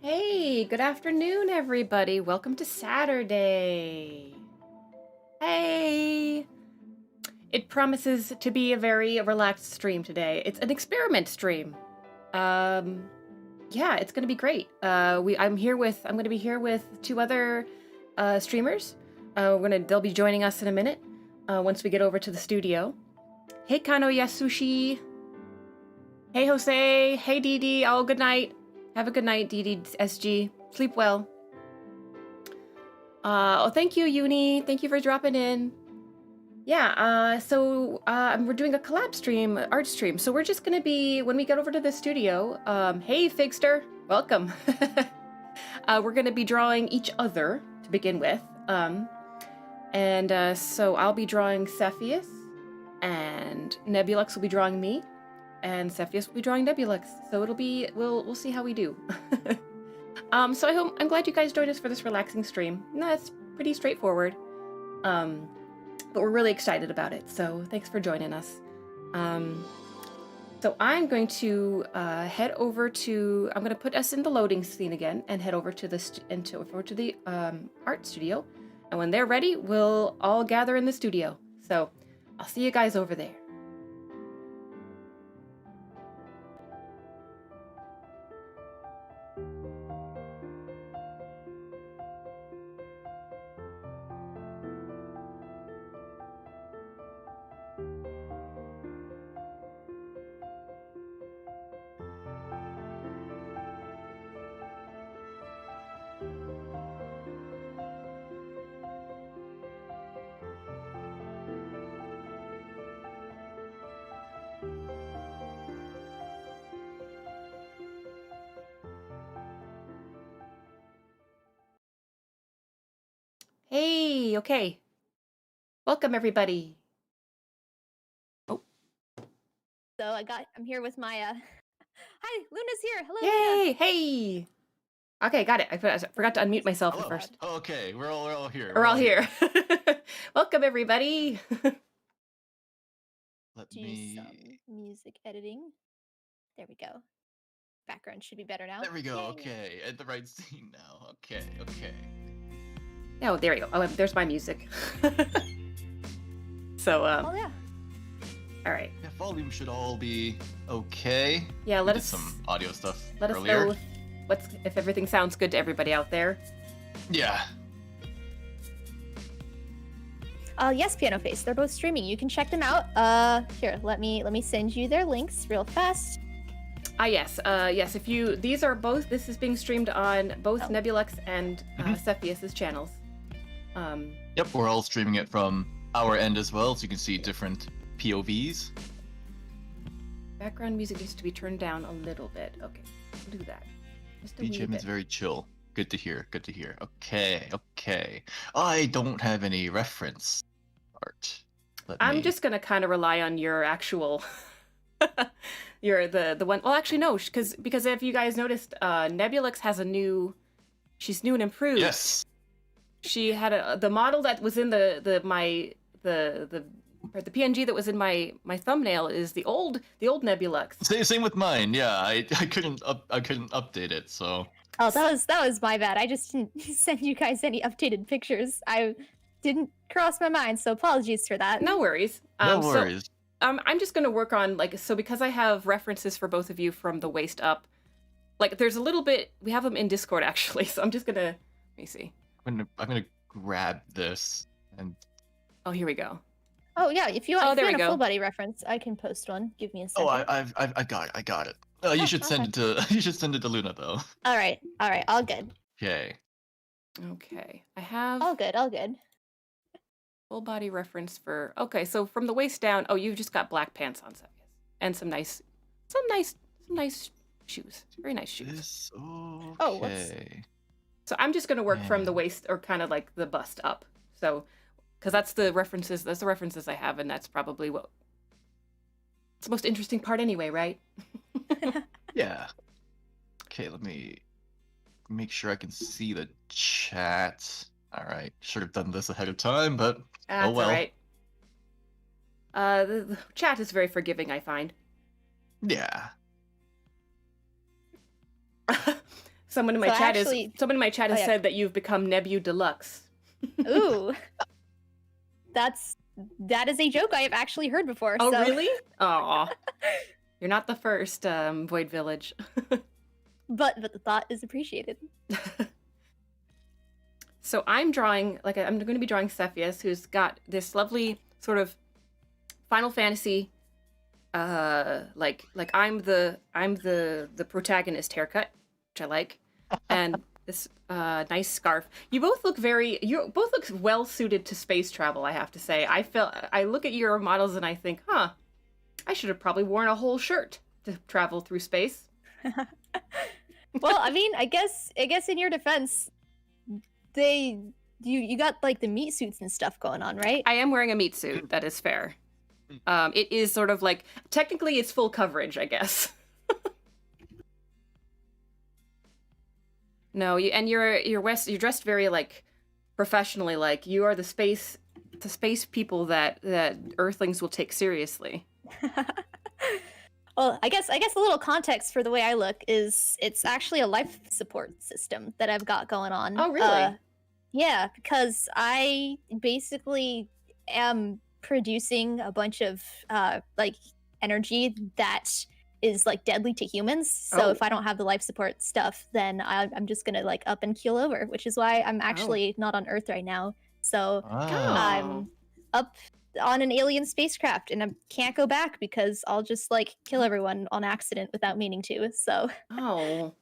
Hey, good afternoon, everybody. Welcome to Saturday. Hey. It promises to be a very relaxed stream today. It's an experiment stream. Yeah, it's gonna be great. I'm gonna be here with two other streamers. They'll be joining us in a minute. Once we get over to the studio. Hey, Kano Yasushi. Hey, Jose. Hey, Didi. Oh, good night. Have a good night, Didi SG. Sleep well. Thank you, Uni. Thank you for dropping in. Yeah, we're doing a collab stream, art stream. So we're just gonna be, when we get over to the studio, hey, Figster, welcome. We're gonna be drawing each other to begin with. So I'll be drawing Cepheus, and Nebulux will be drawing me, and Cepheus will be drawing Nebulux. So we'll see how we do. I'm glad you guys joined us for this relaxing stream. No, it's pretty straightforward. But we're really excited about it. So thanks for joining us. So I'm going to head over to, I'm going to put us in the loading scene again and head over to the art studio. And when they're ready, we'll all gather in the studio. So I'll see you guys over there. Hey, okay. Welcome, everybody. Oh. So I'm here with my, hi, Luna's here. Hello, Yay, Luna. hey. Okay, got it. I forgot to unmute myself at Hello. first. Okay, we're all here. We're all here. Welcome, everybody. Let Do me. some music editing. There we go. Background should be better now. There we go. Yay. Okay, at the right scene now. Okay. Oh, there we go. Oh, there's my music. So, Oh yeah. all right. Yeah, volume should all be okay. Yeah, We did some audio stuff let us earlier. know if everything sounds good to everybody out there. Yeah. Yes, Piano Face. They're both streaming. You can check them out. Here, let me send you their links real fast. Yes. If you, this is being streamed on both Nebulux and Cepheus's channels. Yep, we're all streaming it from our end as well, so you can see different POVs. Background music needs to be turned down a little bit. Okay, we'll do that. Just a wee BGM bit. is very chill. Good to hear. Okay. I don't have any reference art. I'm just gonna kind of rely on your actual, the one. Well, actually no, because if you guys noticed, Nebulux has she's new and improved. Yes. She had the model that was in the PNG that was in my thumbnail is the old Nebulux. Same with mine. Yeah, I couldn't update it, so. Oh, that was my bad. I just didn't send you guys any updated pictures. I didn't cross my mind, so apologies for that. No worries. No worries. I'm just gonna work on because I have references for both of you from the waist up. There's a little bit. We have them in Discord actually, so I'm just gonna let me see. I'm gonna grab this and. Oh, here we go. Oh yeah, if you want a go. full body reference, I can post one. Give me a second. Oh, I got it. You should send it to Luna though. All right, all good. Okay. Okay, I have All good. full body reference for. Okay, so from the waist down. Oh, you've just got black pants on, Cepheus, and some nice shoes. Very nice shoes. This, okay. Oh, whoops. So I'm just gonna work from the waist or kind of like the bust up. So, because that's the references I have, and that's probably it's the most interesting part anyway, right? Yeah. Okay, let me make sure I can see the chat. All right, should have done this ahead of time, but That's oh well. All right. The chat is very forgiving, I find. Yeah. Someone in my So chat actually- someone in my chat has yeah. said that you've become Nebu Deluxe. Ooh. That is a joke I have actually heard before. Oh, so. really? Aw. You're not the first, Void Village. But the thought is appreciated. So I'm drawing, I'm going to be drawing Cepheus, who's got this lovely sort of Final Fantasy, like I'm the protagonist haircut, which I like, and this nice scarf. You both look well suited to space travel, I have to say. I look at your models and I think, huh, I should have probably worn a whole shirt to travel through space. Well, I mean, I guess in your defense, you got like the meat suits and stuff going on, right? I am wearing a meat suit. That is fair. It is sort of like, technically it's full coverage, I guess. No, you're dressed very like professionally, like you are the space people that Earthlings will take seriously. Well, I guess a little context for the way I look is it's actually a life support system that I've got going on. Oh, really? Yeah, because I basically am producing a bunch of like energy that is like deadly to humans. So Oh. if I don't have the life support stuff, then I'm just gonna like up and keel over, which is why I'm actually not on Earth right now. So I'm up on an alien spacecraft and I can't go back because I'll just like kill everyone on accident without meaning to. So Oh,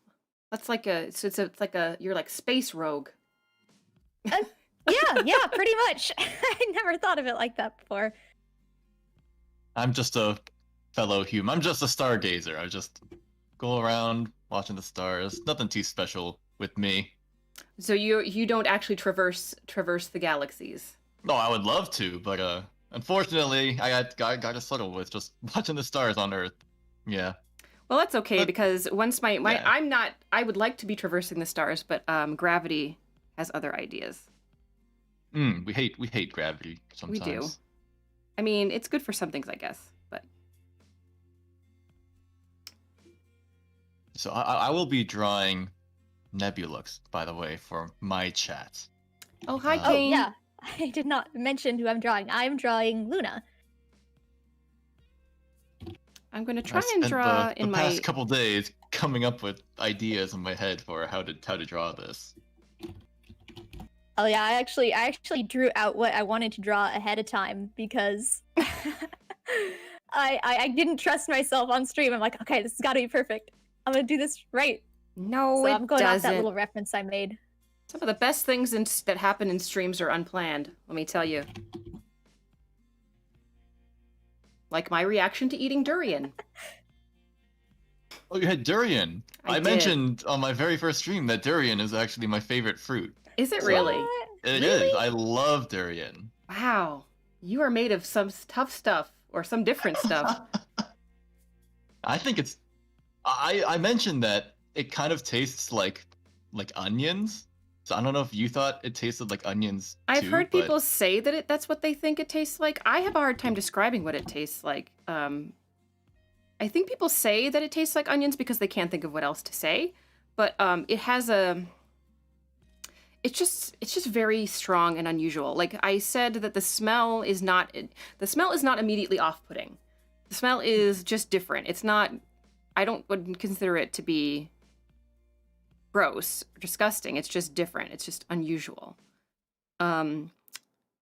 that's like you're like space rogue. yeah, pretty much. I never thought of it like that before. I'm just a fellow human. I'm just a stargazer. I just go around watching the stars. Nothing too special with me. So you don't actually traverse the galaxies. No, I would love to, but unfortunately, I got to settle with just watching the stars on Earth. Yeah. Well, that's okay, But- because once my Yeah. I would like to be traversing the stars, but gravity has other ideas. We hate gravity sometimes. We do. I mean, it's good for some things, I guess, but So I will be drawing Nebulux, by the way, for my chat. oh, hi, Oh, Oh Kane. yeah, I did not mention who I'm drawing. I'm drawing Luna. I'm gonna I try and spent draw the in my. past couple days coming up with ideas in my head for how to draw this. Oh yeah, I actually drew out what I wanted to draw ahead of time because I didn't trust myself on stream. I'm like, okay, this has got to be perfect. I'm gonna do this right. No, So it I'm going off that doesn't. little reference I made. Some of the best things that happen in streams are unplanned. Let me tell you. Like my reaction to eating durian. Oh, you had durian. I I did. mentioned on my very first stream that durian is actually my favorite fruit. Is it really? What? It Really? is. I love durian. Wow. You are made of some tough stuff or some different stuff. I think it's. I mentioned that it kind of tastes like onions. So I don't know if you thought it tasted like onions. I've too, heard but- people say that that's what they think it tastes like. I have a hard time describing what it tastes like. I think people say that it tastes like onions because they can't think of what else to say. But it has a. It's just very strong and unusual. Like I said, that the smell is not immediately off-putting. The smell is just different. It's not. I wouldn't consider it to be gross or disgusting. It's just different. It's just unusual.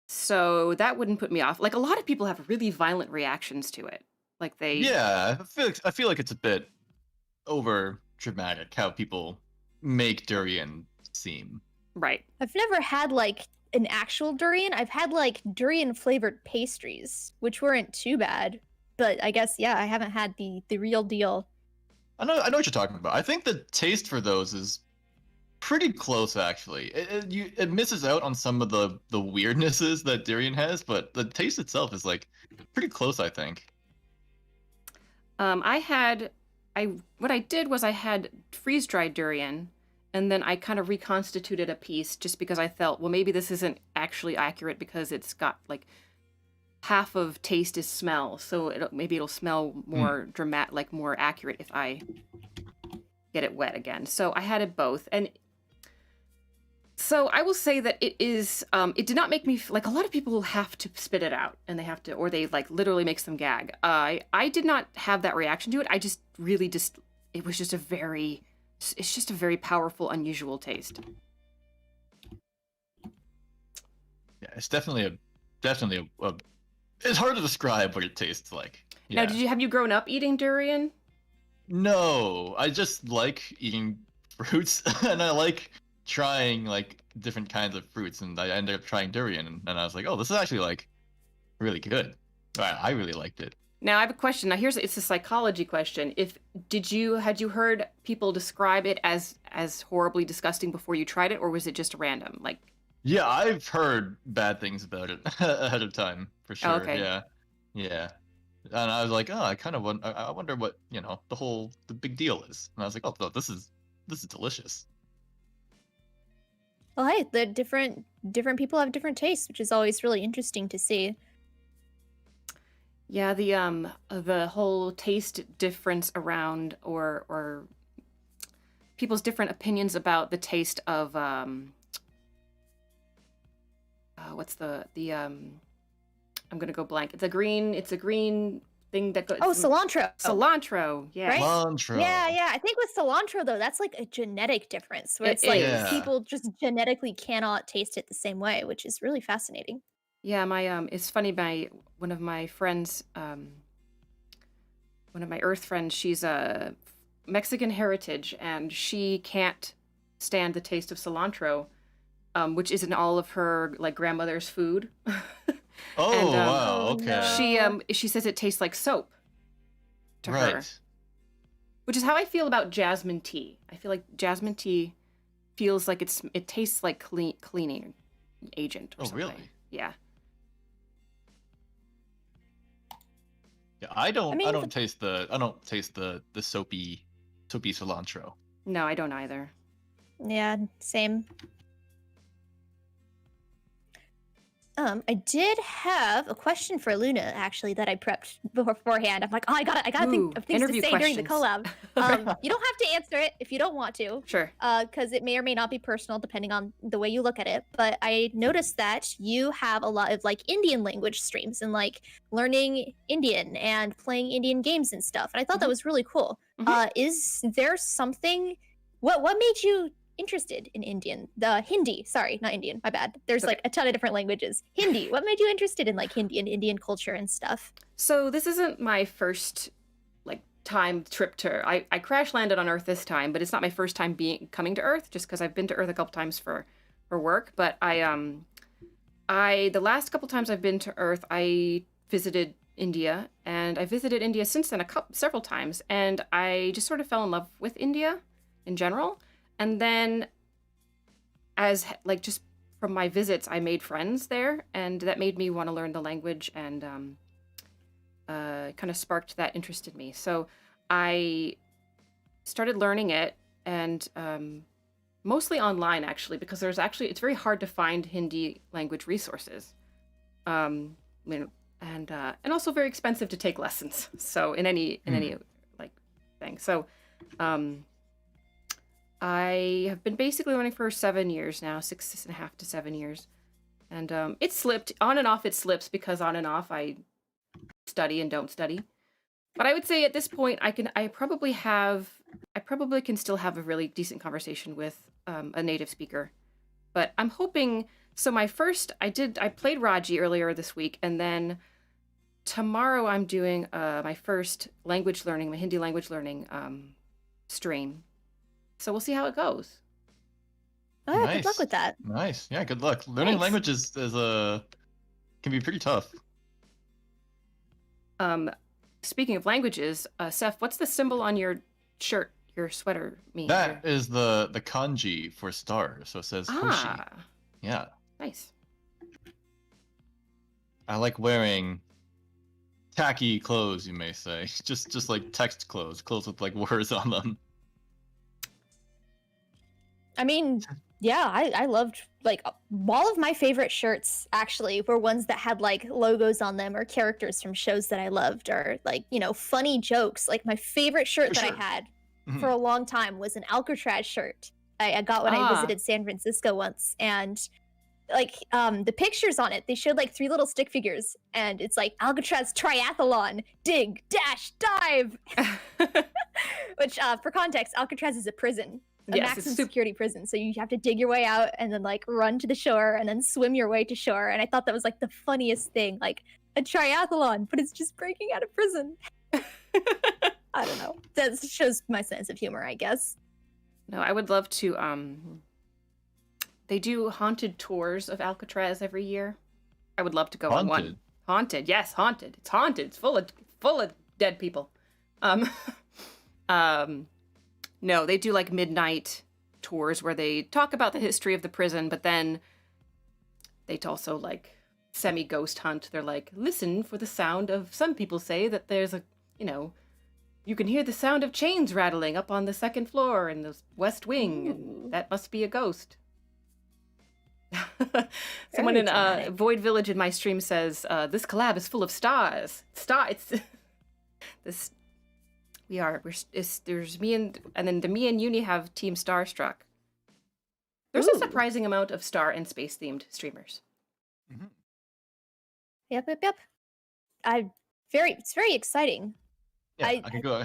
So that wouldn't put me off. Like a lot of people have really violent reactions to it. Like they. Yeah, I feel like it's a bit over dramatic how people make durian seem. Right. I've never had like an actual durian. I've had like durian flavored pastries, which weren't too bad. But I guess I haven't had the real deal. I know what you're talking about. I think the taste for those is pretty close, actually. It misses out on some of the weirdnesses that durian has, but the taste itself is like pretty close, I think. What I did was I had freeze dried durian, and then I kind of reconstituted a piece just because I felt, well, maybe this isn't actually accurate because it's got like half of taste is smell, so maybe it'll smell more dramatic, like more accurate if I get it wet again. So I had it both, and so I will say that it is. It did not make me like a lot of people have to spit it out, and they have to, or they like literally makes them gag. I did not have that reaction to it. I just really just it was just a very, it's just a very powerful, unusual taste. Yeah, it's definitely a it's hard to describe what it tastes like. Yeah. Now, have you grown up eating durian? No, I just like eating fruits, and I like trying like different kinds of fruits, and I ended up trying durian, and I was like, oh, this is actually like really good. I really liked it. Now I have a question. Now it's a psychology question. Had you heard people describe it as horribly disgusting before you tried it, or was it just random? Like, yeah, I've heard bad things about it ahead of time for sure. Oh, okay. Yeah. And I was like, oh, I wonder what, the big deal is. And I was like, oh, this is delicious. Well, hey, the different people have different tastes, which is always really interesting to see. Yeah, the whole taste difference around or people's different opinions about the taste of what's the I'm gonna go blank. It's a green thing that goes. Oh, cilantro. Cilantro, yeah. Right? Cilantro. Yeah. I think with cilantro though, that's like a genetic difference where it's It like is. people just genetically cannot taste it the same way, which is really fascinating. Yeah, it's funny. One of my friends, one of my Earth friends, she's a Mexican heritage, and she can't stand the taste of cilantro, which is in all of her like grandmother's food. Oh, And, wow, okay. She says it tastes like soap to Right. her, which is how I feel about jasmine tea. I feel like jasmine tea feels like it tastes like cleaning agent or Oh, something. really? Yeah. Yeah, I don't mean, taste the soapy cilantro. No, I don't either. Yeah, same. I did have a question for Luna actually that I prepped beforehand. I'm like, oh, I gotta think of things to interview say during the questions. collab. You don't have to answer it if you don't want to. Sure. Because it may or may not be personal depending on the way you look at it. But I noticed that you have a lot of like Indian language streams and like learning Indian and playing Indian games and stuff. And I thought that was really cool. Is there something? What made you interested in Indian? The Hindi, sorry, not Indian, my bad. There's like a ton of different languages. Hindi. What made you interested in like Hindi and Indian culture and stuff? So this isn't my first like trip to. I crash landed on Earth this time, but it's not my first time coming to Earth. Just because I've been to Earth a couple times for work. But the last couple times I've been to Earth, I visited India, and I visited India since then several times, and I just sort of fell in love with India in general. And then as like just from my visits, I made friends there, and that made me want to learn the language, and kind of sparked that interest in me. So I started learning it, and mostly online actually, because it's very hard to find Hindi language resources. And also very expensive to take lessons. So in any like thing. So I have been basically learning for 7 years now, 6.5 to 7 years. And it slipped on and off. It slips because on and off I study and don't study. But I would say at this point I probably can still have a really decent conversation with a native speaker. But I'm hoping, so I played Raji earlier this week, and then tomorrow I'm doing my first my Hindi language learning stream. So we'll see how it goes. Oh, yeah, Nice. good luck with that. Nice. Yeah, good luck. Learning Thanks. languages can be pretty tough. Speaking of languages, Seth, what's the symbol on your shirt, your sweater mean? That is the kanji for star, so it says Hoshi. Yeah. Nice. I like wearing tacky clothes, you may say. Just like text clothes with like words on them. I mean, yeah, I loved like all of my favorite shirts actually were ones that had like logos on them or characters from shows that I loved, or like, funny jokes. Like my favorite shirt that I had for a long time was an Alcatraz shirt I got when I visited San Francisco once, and like the pictures on it, they showed like 3 little stick figures, and it's like Alcatraz triathlon, dig, dash, dive. Which for context, Alcatraz is a prison, a maximum security prison, so you have to dig your way out and then like run to the shore and then swim your way to shore. And I thought that was like the funniest thing, like a triathlon, but it's just breaking out of prison. I don't know, that shows my sense of humor, I guess. No, I would love to they do haunted tours of Alcatraz every year. I would love to go on one. Haunted, yes, haunted. It's haunted. It's full of dead people. No, they do like midnight tours where they talk about the history of the prison, but then they also like semi-ghost hunt. They're like, listen for the sound of, some people say that there's a, you can hear the sound of chains rattling up on the 2nd floor in the west wing, and that must be a ghost. Someone in Void Village in my stream says, this collab is full of stars. There's me and then me and Uni have Team Starstruck. There's a surprising amount of star and space themed streamers. Mm-hmm. Yep. It's very exciting. Yeah, I can go.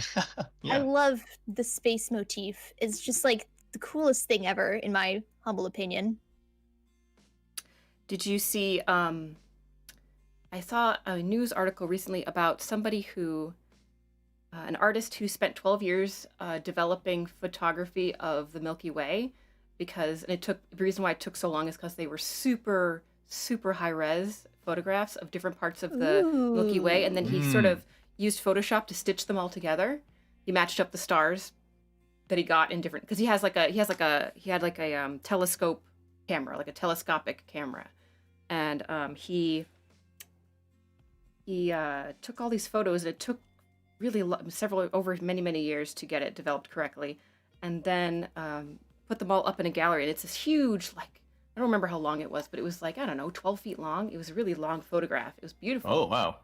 Yeah. I love the space motif. It's just like the coolest thing ever, in my humble opinion. Did you see, I saw a news article recently about somebody who, an artist who spent 12 years developing photography of the Milky Way, the reason why it took so long is because they were super, super high res photographs of different parts of the Milky Way, and then he sort of used Photoshop to stitch them all together. He matched up the stars that he got in different, because he had like a telescope camera, like a telescopic camera, and he took all these photos, and it took really over many years to get it developed correctly, and then put them all up in a gallery. And it's this huge, like, I don't remember how long it was, but it was like, I don't know, 12 feet long. It was a really long photograph. It was beautiful. Oh, wow.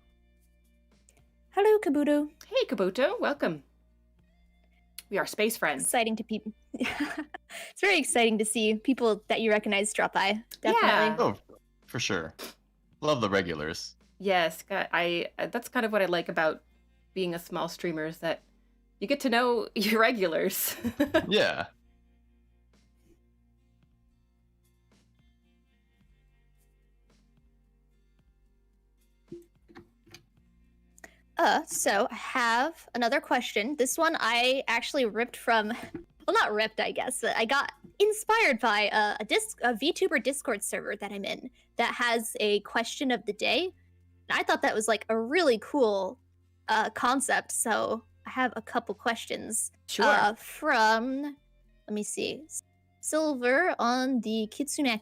Hello, Kabuto. Hey, Kabuto. Welcome. We are space friends. Exciting to people. It's very exciting to see people that you recognize drop by. Definitely. Yeah. Oh, for sure. Love the regulars. Yes, that's kind of what I like about being a small streamer, is that you get to know your regulars. Yeah. So I have another question. This one I actually ripped from, well, not ripped, I guess, but I got inspired by a VTuber Discord server that I'm in that has a question of the day. And I thought that was like a really cool concept. So I have a couple questions. Sure. From, let me see, Silver on the Kitsune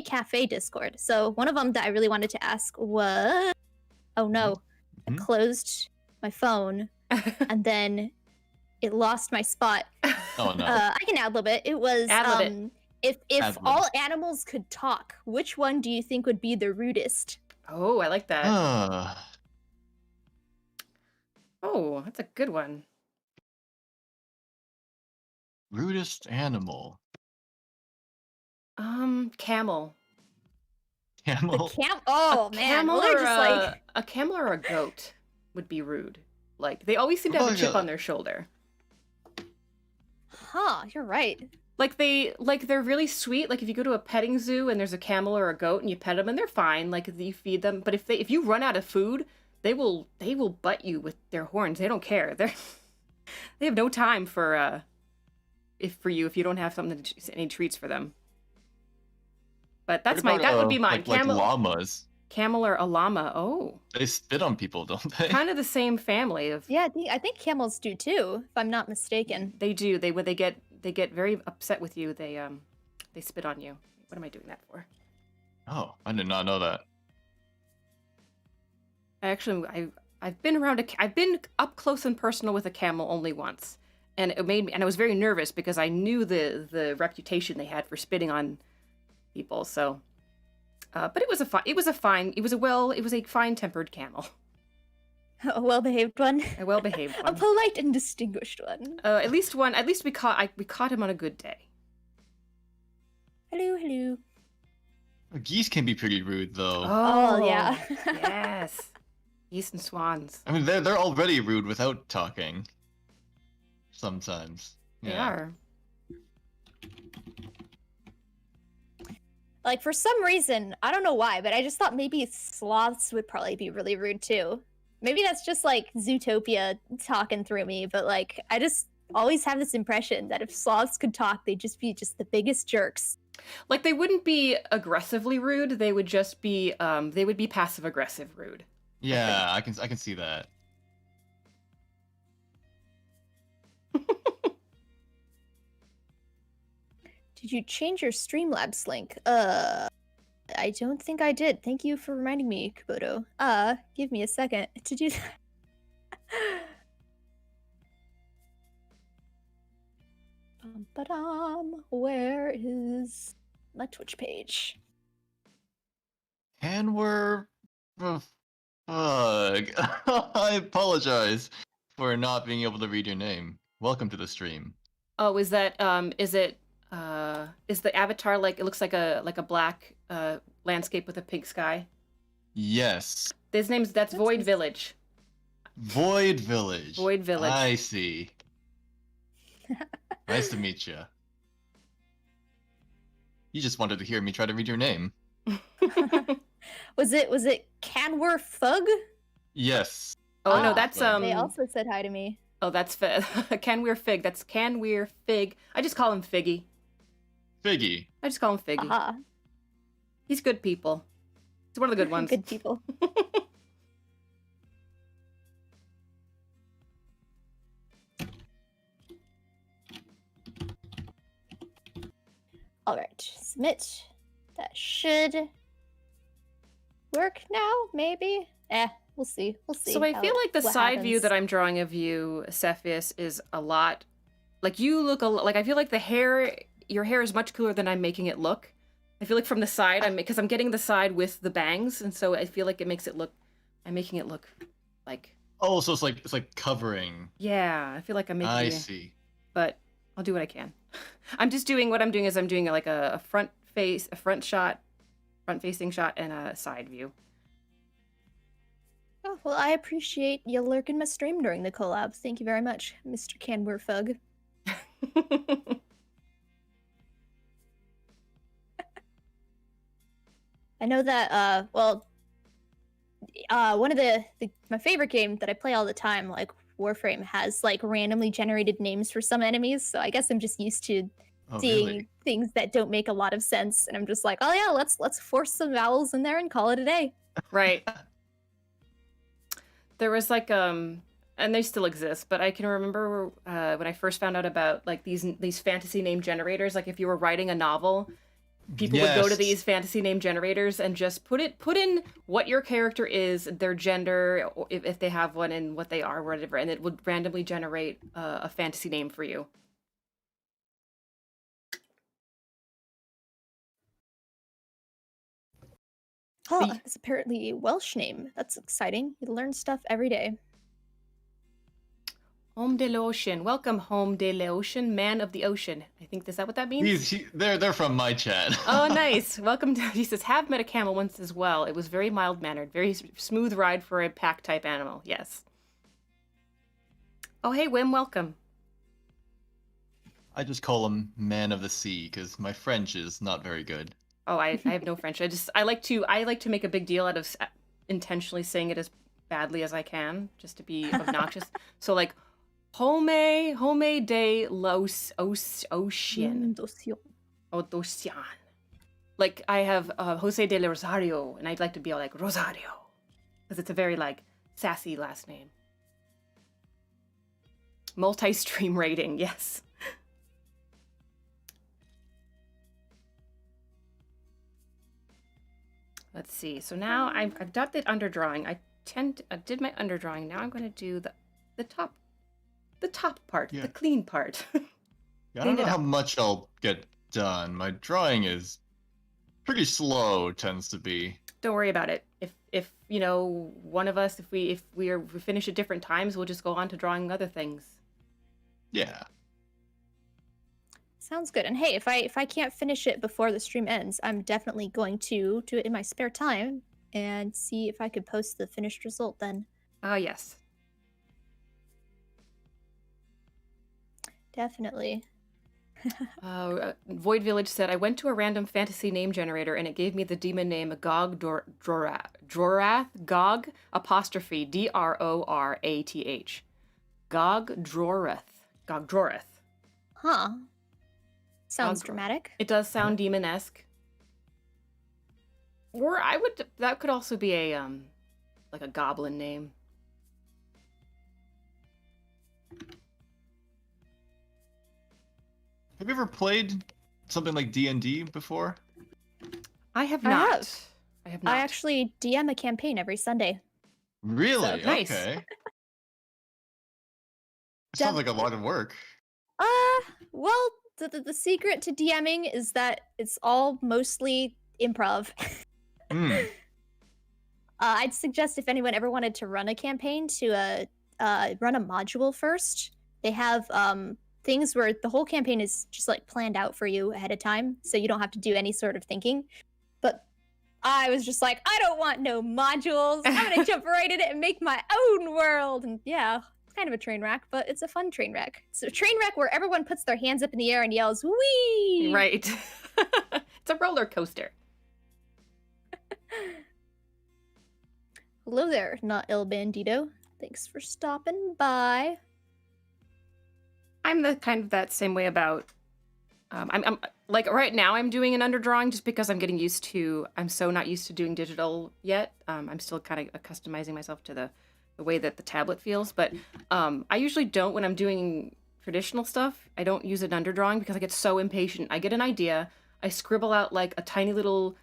Cafe Discord. So one of them that I really wanted to ask was, oh no. I closed my phone and then it lost my spot. Oh no. I can ad-lib it. It was if Ad-lib. all animals could talk, which one do you think would be the rudest? Oh, I like that. Oh, that's a good one. Rudest animal. Camel. Camel. Oh man, Camel well, or just like a camel or a goat would be rude. Like, they always seem to have a chip on their shoulder. Huh, you're right. Like they're really sweet. Like if you go to a petting zoo and there's a camel or a goat and you pet them and they're fine, like you feed them. But if you run out of food, they will butt you with their horns. They don't care. They have no time for if you don't have any treats for them. But that would be mine. Like llamas. Camel or a llama. Oh. They spit on people, don't they? Kind of the same family of. Yeah, I think camels do too, if I'm not mistaken. They do. They get very upset with you. They spit on you. What am I doing that for? Oh, I did not know that. I've been up close and personal with a camel only once, and I was very nervous because I knew the reputation they had for spitting on people. So, but it was a fine tempered camel. A well-behaved one. A well-behaved A one. polite and distinguished one. At least one. At least we caught him on a good day. Hello, hello. Geese can be pretty rude, though. Oh yeah. Yes. Geese and swans. I mean, they're already rude without talking. Sometimes. They Yeah. are. Like, for some reason, I don't know why, but I just thought maybe sloths would probably be really rude too. Maybe that's just like Zootopia talking through me, but like, I just always have this impression that if sloths could talk, they'd just be the biggest jerks. Like, they wouldn't be aggressively rude. They would just be passive aggressive rude. Yeah, I can see that. Did you change your Streamlabs link? I don't think I did. Thank you for reminding me, Kabuto. Give me a second to do that. Where is my Twitch page? And we're... Fuck. I apologize for not being able to read your name. Welcome to the stream. Oh, is that is the avatar like, it looks like a black landscape with a pink sky? Yes. That's Void Village. Void Village. Void Village. I see. Nice to meet you. You just wanted to hear me try to read your name. Was it Canwer Fug? Yes. Oh no, that's They also said hi to me. Oh, that's Canweir Fig. That's Canweir Fig. I just call him Figgy. Figgy. I just call him Figgy. Uh-huh. He's good people. He's one of the good ones. Good people. All right, submit. That should work now, maybe. We'll see. We'll see. So I feel like the what side view happens. that I'm drawing of you, Cepheus, is a lot like you look like I feel like your hair is much cooler than I'm making it look. I feel like from the side, because I'm getting the side with the bangs, and so I feel like I'm making it look like. Oh, so it's like covering. Yeah, I feel like I'm making. I see. But I'll do what I can. I'm doing like a front facing shot, and a side view. Oh, well, I appreciate you lurking my stream during the collab. Thank you very much, Mr. Canwer Fug. I know that, one of my favorite game that I play all the time, like Warframe, has like randomly generated names for some enemies. So I guess I'm just used to seeing Really? things that don't make a lot of sense, and I'm just like, oh yeah, let's force some vowels in there and call it a day. Right. There was like and they still exist, but I can remember when I first found out about like these fantasy name generators. Like if you were writing a novel, people would go to these fantasy name generators and just put in what your character is, their gender, or if they have one, and what they are, whatever, and it would randomly generate a fantasy name for you. Oh, it's apparently a Welsh name. That's exciting. You learn stuff every day. Home de l'Ocean. Welcome, Home de l'Ocean, man of the ocean. I think, is that what that means? They're from my chat. Oh, nice. Welcome to, he says, have met a camel once as well. It was very mild-mannered, very smooth ride for a pack-type animal. Yes. Oh, hey, Wim, welcome. I just call him Man of the Sea because my French is not very good. Oh, I have no French. I like to make a big deal out of intentionally saying it as badly as I can, just to be obnoxious. So like, Home de los Ocean. Ocean. Like I have Jose de Rosario, and I'd like to be like Rosario, because it's a very like sassy last name. Multi-stream rating, yes. Let's see. So now I've got the underdrawing. I did my underdrawing. Now I'm going to do the top part, the clean part. I don't know how much I'll get done. My drawing is pretty slow, tends to be. Don't worry about it. If you know, one of us, if we finish at different times, we'll just go on to drawing other things. Yeah. Sounds good. And hey, if I can't finish it before the stream ends, I'm definitely going to do it in my spare time and see if I could post the finished result then. Yes. Definitely. Void Village said, I went to a random fantasy name generator and it gave me the demon name Gog Drorath, Gog apostrophe Drorath. Gog Drorath. Huh. Sounds dramatic. It does sound demon-esque. Or that could also be a like a goblin name. Have you ever played something like D&D before? I have not. I have not. I actually DM a campaign every Sunday. Really? So, nice. Okay. Sounds like a lot of work. Well, the secret to DMing is that it's all mostly improv. I'd suggest if anyone ever wanted to run a campaign to run a module first. They have things where the whole campaign is just like planned out for you ahead of time, so you don't have to do any sort of thinking. But I was just like, I don't want no modules. I'm gonna jump right in it and make my own world. And yeah, it's kind of a train wreck, but it's a fun train wreck. It's a train wreck where everyone puts their hands up in the air and yells, "Wee!" Right. It's a roller coaster. Hello there, not El Bandito. Thanks for stopping by. I'm the kind of that same way about. I'm like right now I'm doing an underdrawing just because I'm getting used to. I'm so not used to doing digital yet. I'm still kind of customizing myself to the way that the tablet feels. But I usually don't when I'm doing traditional stuff. I don't use an underdrawing because I get so impatient. I get an idea, I scribble out like a tiny little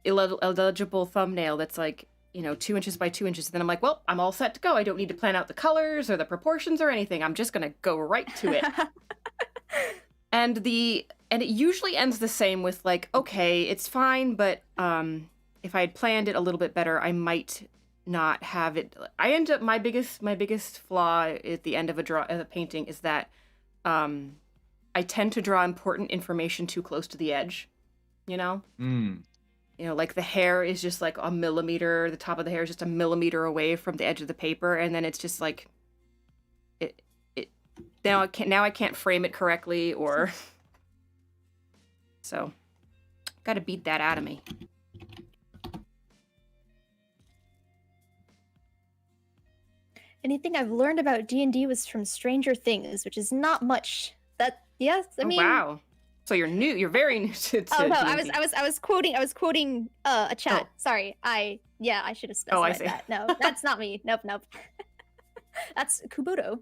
illegible thumbnail that's like, you know, 2 inches by 2 inches. And then I'm like, well, I'm all set to go. I don't need to plan out the colors or the proportions or anything. I'm just gonna go right to it. and it usually ends the same with like, okay, it's fine, but if I had planned it a little bit better, I might not have it. I end up my biggest flaw at the end of a painting is that I tend to draw important information too close to the edge, you know? You know, like the hair is just like a millimeter, the top of the hair is just a millimeter away from the edge of the paper, and then it's just like it now I can't frame it correctly, or so gotta beat that out of me. Anything I've learned about D&D was from Stranger Things, which is not much. Yes, I mean. Wow. So you're new. You're very new to Oh no, D&D. I was quoting a chat. Oh. Sorry, I should have specified I see. that. No, that's not me. Nope. That's Kuboto.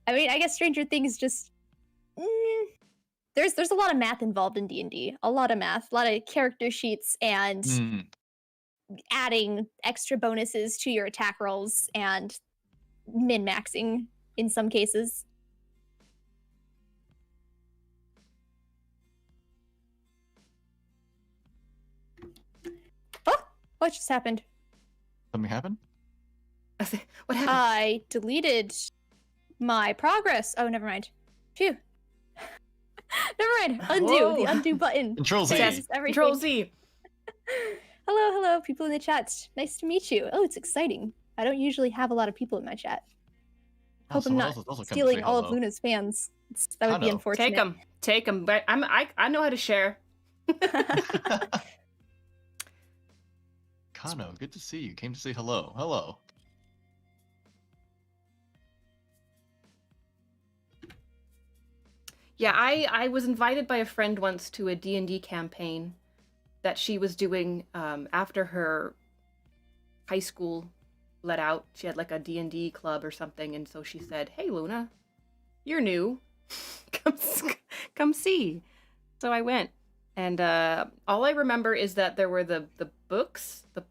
I mean, I guess Stranger Things just there's a lot of math involved in D&D. A lot of math, a lot of character sheets, and adding extra bonuses to your attack rolls and min-maxing in some cases. What just happened? Something happened? What happened? I deleted my progress. Oh, never mind. Phew. Never mind. Undo. Whoa. The undo button. Control Z. Fixes everything. Control Z. Hello, people in the chat. Nice to meet you. Oh, it's exciting. I don't usually have a lot of people in my chat. Hope I'm not stealing all of Luna's fans. That would be unfortunate. Take them. But I know how to share. Kano, good to see you. Came to say hello. Hello. Yeah, I was invited by a friend once to a D&D campaign that she was doing after her high school let out. She had like a D&D club or something, and so she said, "Hey, Luna, you're new. Come see." So I went, and all I remember is that there were the books, the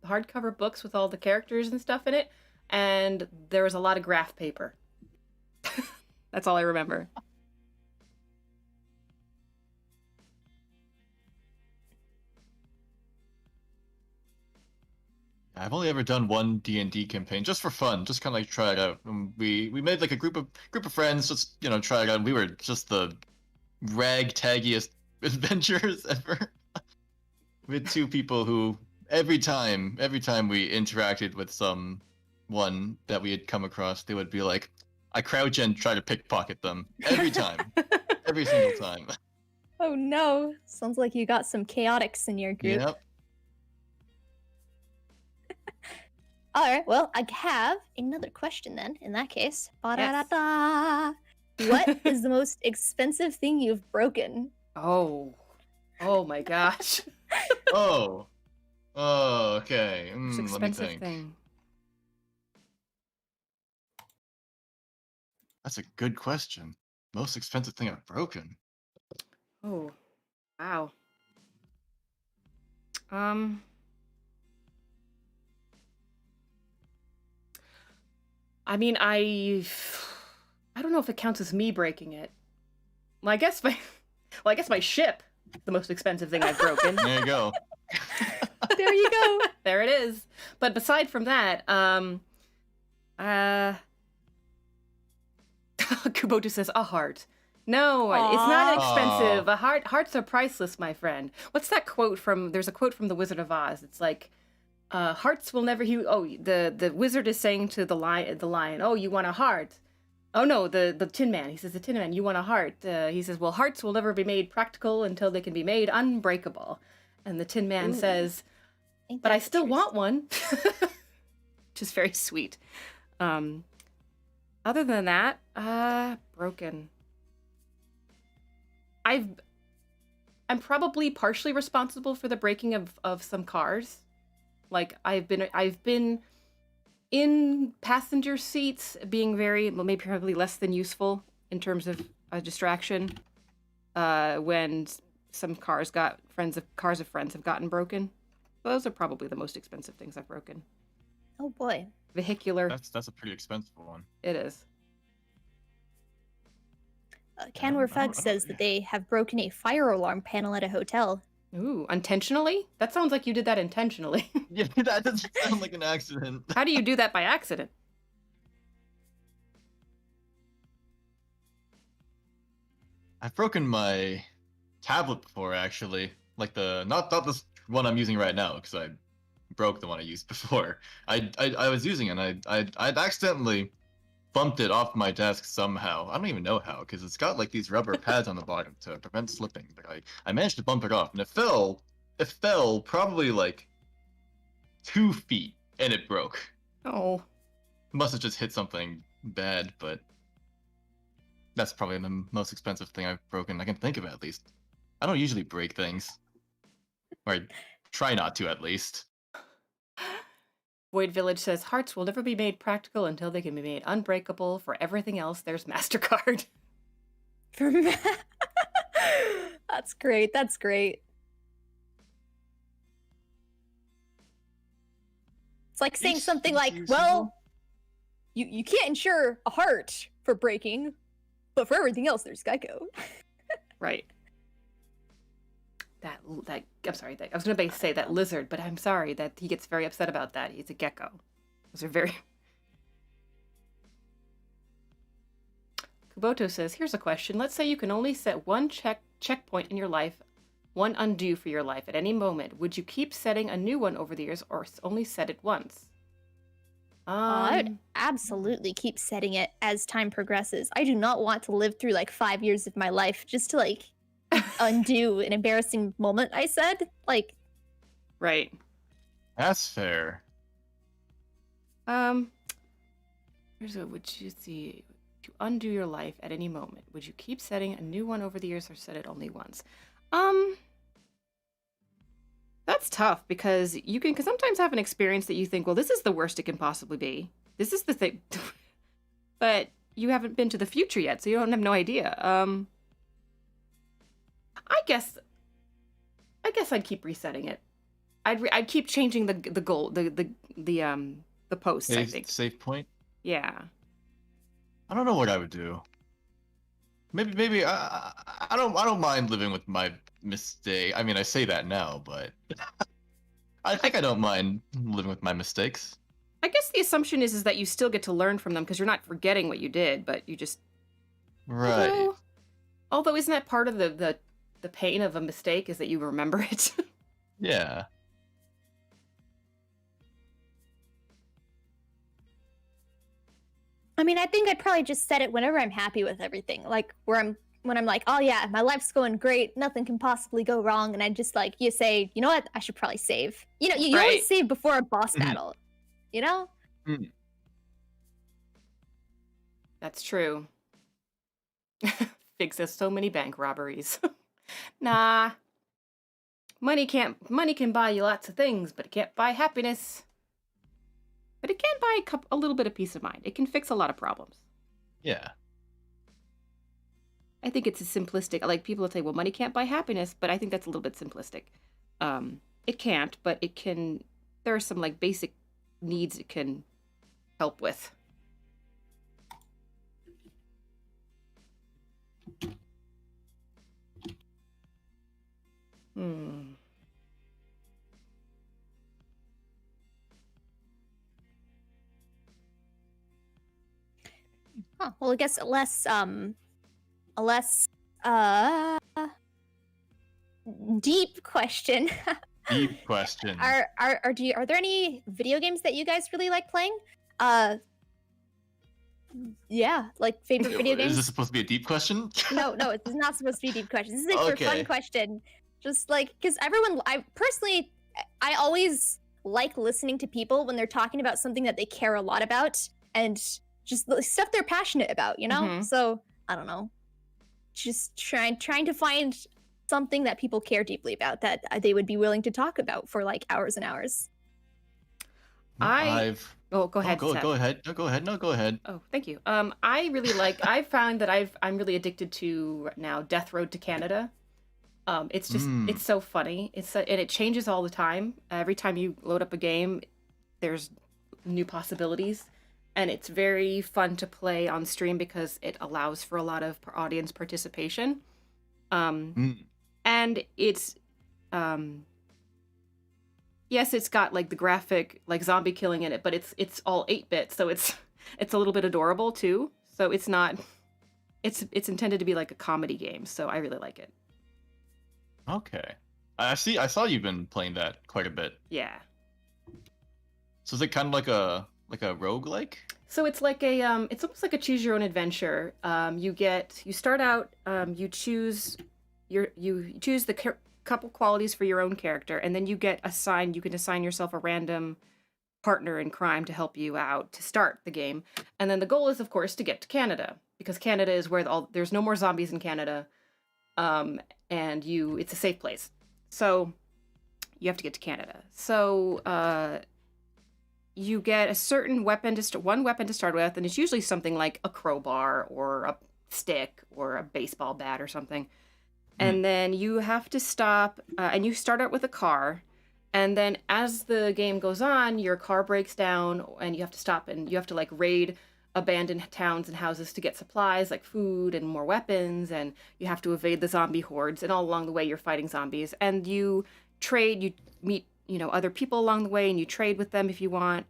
hardcover books with all the characters and stuff in it, and there was a lot of graph paper. That's all I remember. I've only ever done one D&D campaign just for fun, just kind of like try it out. And we made like a group of friends, just try it out. And we were just the ragtaggiest adventurers ever. We had two people who every time we interacted with someone that we had come across, they would be like, I crouch and try to pickpocket them every time, every single time. Oh no! Sounds like you got some chaotics in your group. Yep. All right. Well, I have another question then. In that case, ba-da-da-da. What is the most expensive thing you've broken? Oh my gosh. Oh, okay. Most Let me expensive think. thing. That's a good question. Most expensive thing I've broken. Oh, wow. I mean, I don't know if it counts as me breaking it. Well, I guess my ship, the most expensive thing I've broken. There you go. There you go. There it is. But aside from that, Kubota says a heart. No, it's not expensive. Hearts are priceless, my friend. What's that quote from? There's a quote from The Wizard of Oz. It's like, hearts will never. The wizard is saying to the lion, oh, you want a heart? Oh no, the Tin Man. He says, the Tin Man, you want a heart? He says, well, hearts will never be made practical until they can be made unbreakable. And the Tin Man says, but I still want one. Which is very sweet. Other than that, broken. I'm probably partially responsible for the breaking of some cars. Like I've been in passenger seats being maybe probably less than useful in terms of a distraction. When some cars of friends have gotten broken. Those are probably the most expensive things I've broken. Oh boy. Vehicular. That's a pretty expensive one. It is. Canwar Fug says that they have broken a fire alarm panel at a hotel. Ooh, intentionally? That sounds like you did that intentionally. Yeah, that doesn't sound like an accident. How do you do that by accident? I've broken my tablet before, actually. Like not this one I'm using right now, because I broke the one I used before. I was using it, and I'd accidentally bumped it off my desk somehow. I don't even know how, because it's got like these rubber pads on the bottom to prevent slipping. But I managed to bump it off, and it fell probably like 2 feet, and it broke. Oh. Must have just hit something bad, but that's probably the most expensive thing I've broken I can think of, at least. I don't usually break things. Or I try not to, at least. Void Village says, hearts will never be made practical until they can be made unbreakable. For everything else, there's MasterCard. That's great. That's great. It's like saying something like, well, you can't insure a heart for breaking, but for everything else, there's Geico. Right. I'm sorry. I was going to say that lizard, but I'm sorry that he gets very upset about that. He's a gecko. Those are very... Kuboto says, here's a question. Let's say you can only set one checkpoint in your life, one undo for your life at any moment. Would you keep setting a new one over the years or only set it once? I would absolutely keep setting it as time progresses. I do not want to live through like 5 years of my life just to like undo an embarrassing moment I said. Like, right. That's fair. Would you see to undo your life at any moment? Would you keep setting a new one over the years or set it only once? That's tough because you can sometimes have an experience that you think, well, this is the worst it can possibly be. This is the thing. But you haven't been to the future yet, so you don't have no idea. I guess I'd keep resetting it. I'd keep changing the goal, the posts, I think. Save point? Yeah. I don't know what I would do. Maybe I don't mind living with my mistake. I mean, I say that now, but I think I don't mind living with my mistakes. I guess the assumption is that you still get to learn from them because you're not forgetting what you did, but you just Right. Although isn't that part of the pain of a mistake is that you remember it? Yeah. I mean, I think I'd probably just set it whenever I'm happy with everything. Like when I'm like, oh yeah, my life's going great, nothing can possibly go wrong, and I just like you say, you know what, I should probably save. You know, you Right. always save before a boss Mhm. battle. You know? Mm. That's true. Fig says so many bank robberies. Nah. Money can buy you lots of things, but it can't buy happiness. But it can buy a little bit of peace of mind. It can fix a lot of problems. Yeah. I think it's a simplistic. Like people would say, well, money can't buy happiness, but I think that's a little bit simplistic. It can't, but it can. There are some like basic needs it can help with. Hmm. Huh. Well, I guess a less deep question. Deep question. Are there any video games that you guys really like playing? Yeah, like favorite video games. Is this supposed to be a deep question? No, it's not supposed to be a deep question. This is like for fun question. Just like because I personally always like listening to people when they're talking about something that they care a lot about and just the stuff they're passionate about, you know? Mhm. So I don't know. Just trying to find something that people care deeply about that they would be willing to talk about for like hours and hours. Go ahead. Go ahead. No, go ahead. No, go ahead. Oh, thank you. I really like. I've found that I'm really addicted to right now Death Road to Canada. It's just it's so funny. And it changes all the time. Every time you load up a game, there's new possibilities, and it's very fun to play on stream because it allows for a lot of audience participation. And it's yes, it's got like the graphic like zombie killing in it, but it's all 8-bit, so it's a little bit adorable too. So it's not it's intended to be like a comedy game, so I really like it. Okay. I saw you've been playing that quite a bit. Yeah. So is it kind of like a roguelike? So it's like a it's almost like a choose your own adventure. You start out you choose the couple qualities for your own character, and then you can assign yourself a random partner in crime to help you out to start the game. And then the goal is of course to get to Canada, because Canada is where there's no more zombies in Canada. And it's a safe place. So you have to get to Canada. So you get a certain weapon one weapon to start with, and it's usually something like a crowbar or a stick or a baseball bat or something. And then you have to stop, and you start out with a car, and then as the game goes on, your car breaks down, and you have to stop, and you have to like raid abandoned towns and houses to get supplies like food and more weapons, and you have to evade the zombie hordes, and all along the way you're fighting zombies, and you meet other people along the way, and you trade with them if you want.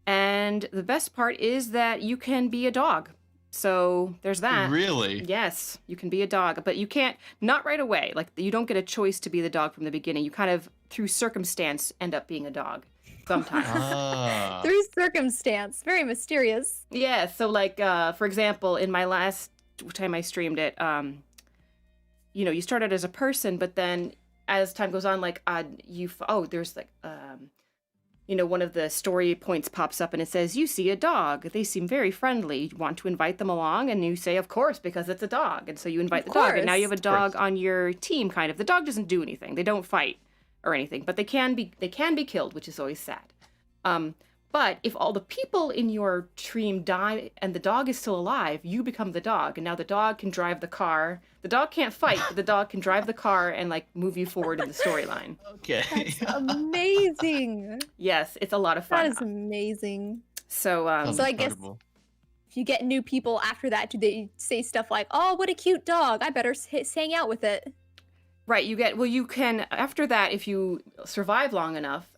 And the best part is that you can be a dog. So there's that. Really? Yes, you can be a dog, but you can't, not right away. Like you don't get a choice to be the dog from the beginning. You kind of, through circumstance, end up being a dog sometimes. Through circumstance. Very mysterious. Yeah, so like, for example, in my last time I streamed it, you start out as a person, but then as time goes on, like, there's like, one of the story points pops up and it says, you see a dog. They seem very friendly. You want to invite them along? And you say, of course, because it's a dog. And so you invite the dog. And now you have a dog on your team, kind of. The dog doesn't do anything. They don't fight or anything. But they can be killed, which is always sad. But if all the people in your team die and the dog is still alive, you become the dog. And now the dog can drive the car. The dog can't fight, but the dog can drive the car and like move you forward in the storyline. Okay. That's amazing. Yes, it's a lot of fun. That is amazing. So I guess if you get new people after that, do they say stuff like, "Oh, what a cute dog! I better hang out with it"? Right, you can, after that, if you survive long enough,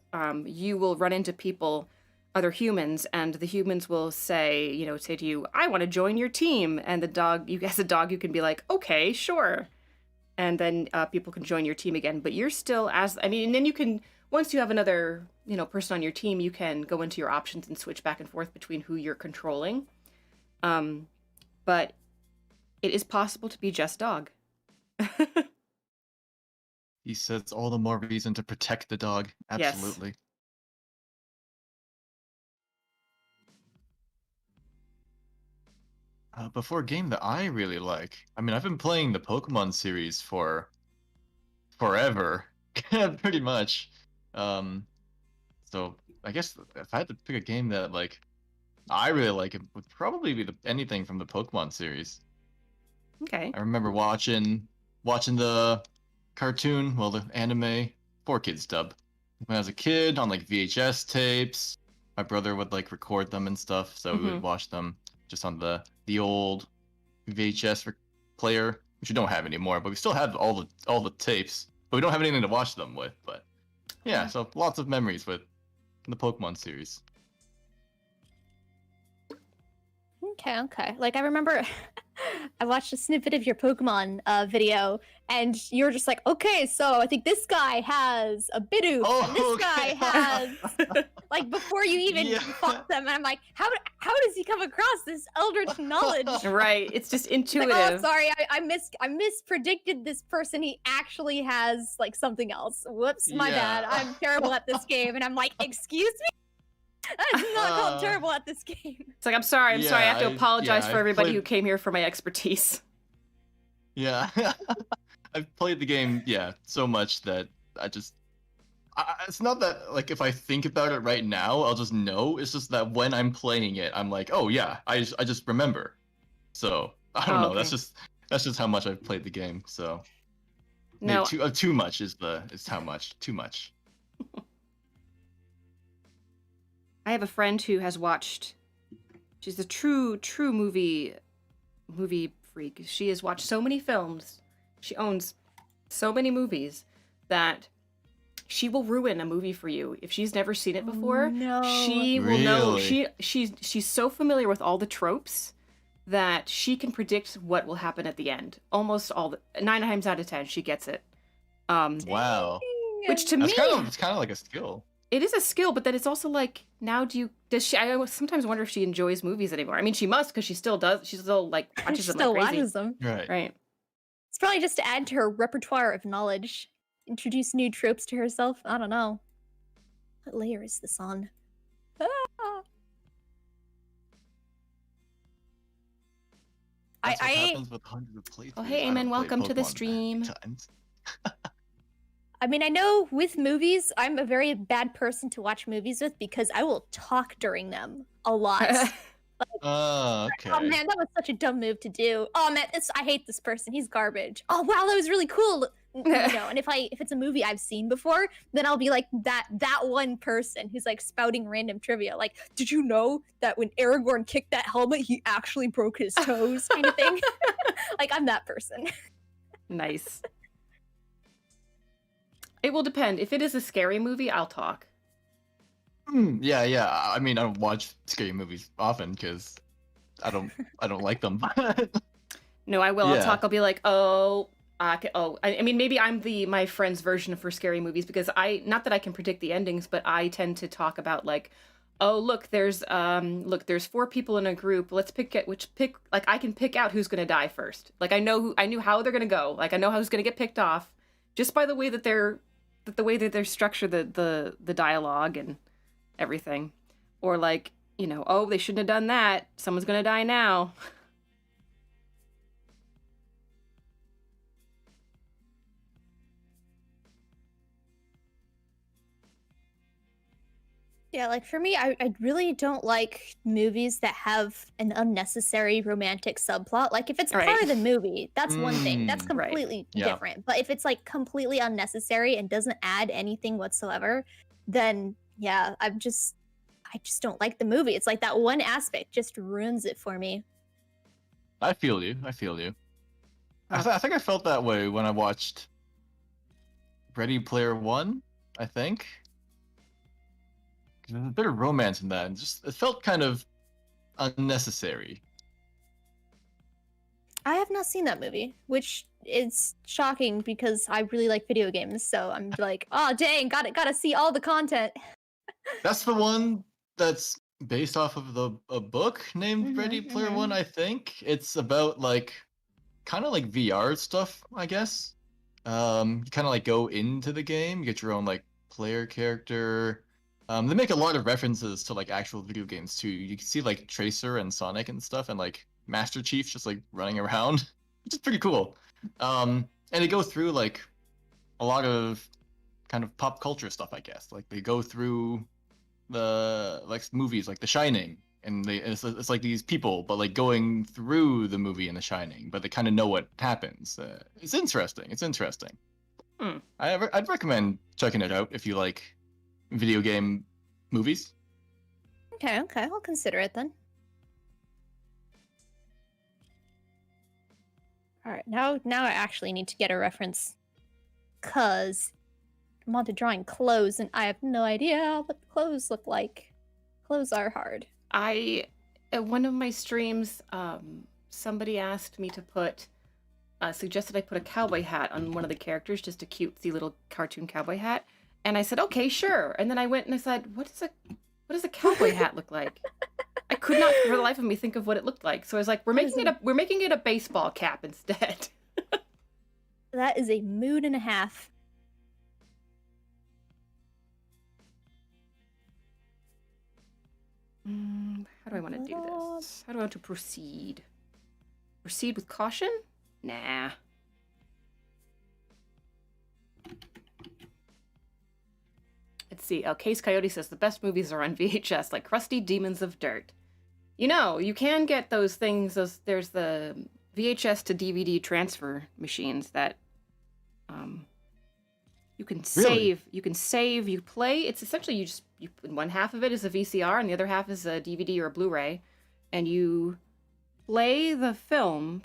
you will run into people, other humans, and the humans will say to you, I want to join your team. And as a dog, you can be like, okay, sure. And then people can join your team again. But you're still, and then you can, once you have another, person on your team, you can go into your options and switch back and forth between who you're controlling. But it is possible to be just dog. He says all the more reason to protect the dog. Yes. Absolutely. Before a game that I really like. I mean, I've been playing the Pokemon series for forever, pretty much. So I guess if I had to pick a game that I really like, it would probably be anything from the Pokemon series. Okay. I remember watching the cartoon, well, the anime 4Kids dub when I was a kid on VHS tapes. My brother would record them and stuff, so we would watch them just on the old VHS player, which we don't have anymore, but we still have all the tapes, but we don't have anything to watch them with. But yeah, so lots of memories with the Pokemon series. Okay. I remember I watched a snippet of your Pokemon video, and you were just like, okay, so I think this guy has a Bidoof, and this guy has, before you even fought them, and I'm like, how does he come across this eldritch knowledge? Right, it's just intuitive. Oh, sorry, I mispredicted this person. He actually has, something else. Whoops, my bad. I'm terrible at this game, and I'm like, excuse me? That's not called terrible at this game. It's I'm sorry. I have to apologize for everybody who came here for my expertise. Yeah. I've played the game, so much that it's not that, if I think about it right now, I'll just know. It's just that when I'm playing it, I'm like, oh yeah, I just remember. So, I don't know. Okay. That's just how much I've played the game, so. No. Too much is how much. Too much. I have a friend who has watched. She's a true movie freak. She has watched so many films. She owns so many movies that she will ruin a movie for you if she's never seen it before. Oh, no. She will know. She's so familiar with all the tropes that she can predict what will happen at the end. Almost 9 times out of 10, she gets it. Wow. Which to me, it's kind of like a skill. It is a skill, but then it's also now does she? I sometimes wonder if she enjoys movies anymore. I mean, she must, because she still does. She still watches them like crazy. Watches them. Right. It's probably just to add to her repertoire of knowledge, introduce new tropes to herself. I don't know. What layer is this on? Ah. That's what happens with hundreds of playthroughs. Oh, hey, Amen, welcome to the stream. I mean, I know with movies, I'm a very bad person to watch movies with because I will talk during them a lot. Okay. Oh man, that was such a dumb move to do. Oh man, I hate this person. He's garbage. Oh wow, that was really cool. And if it's a movie I've seen before, then I'll be like that one person who's spouting random trivia. Did you know that when Aragorn kicked that helmet, he actually broke his toes, kind of thing? I'm that person. Nice. It will depend. If it is a scary movie, I'll talk. Yeah. I mean, I don't watch scary movies often because I don't like them. No, I will. Yeah. I'll talk. I'll be like, I mean, maybe I'm my friend's version for scary movies because not that I can predict the endings, but I tend to talk about look, there's 4 people in a group. Let's pick I can pick out who's gonna die first. I knew how they're gonna go. I know who's gonna get picked off just by the way that they're structured, the dialogue and everything. Or they shouldn't have done that. Someone's gonna die now. Yeah, for me, I really don't like movies that have an unnecessary romantic subplot. If it's part of the movie, that's one thing. That's completely different. But if it's completely unnecessary and doesn't add anything whatsoever, then yeah, I just don't like the movie. It's that one aspect just ruins it for me. I feel you. I think I felt that way when I watched Ready Player One, I think. There's a bit of romance in that, and just it felt kind of unnecessary. I have not seen that movie, which is shocking because I really like video games. So I'm like, oh dang, gotta see all the content. That's the one that's based off of a book named Ready Player One, I think. It's about like kind of like VR stuff, I guess. You kind of like go into the game, you get your own like player character. They make a lot of references to like actual video games too. You can see like Tracer and Sonic and stuff, and like Master Chief just like running around, which is pretty cool. And they go through like a lot of kind of pop culture stuff, I guess. Like they go through the like movies like The Shining, and it's like these people, but like going through the movie in The Shining, but they kind of know what happens. It's interesting. It's interesting. I'd recommend checking it out if you like video game movies. Okay, I'll consider it then. All right, now I actually need to get a reference, cause I'm on to drawing clothes, and I have no idea what the clothes look like. Clothes are hard. At one of my streams, somebody asked me to suggested I put a cowboy hat on one of the characters, just a cutesy little cartoon cowboy hat. And I said, okay, sure. And then I went and I said, what does a cowboy hat look like? I could not for the life of me think of what it looked like. So I was like, we're making it a baseball cap instead. That is a mood and a half. How do I want to do this? How do I want to proceed? Proceed with caution? Nah. Let's see. Case Coyote says the best movies are on VHS, like Crusty Demons of Dirt. You know, you can get those things. There's the VHS to DVD transfer machines that you can save. Really? You can save. You play. It's essentially one half of it is a VCR and the other half is a DVD or a Blu-ray, and you play the film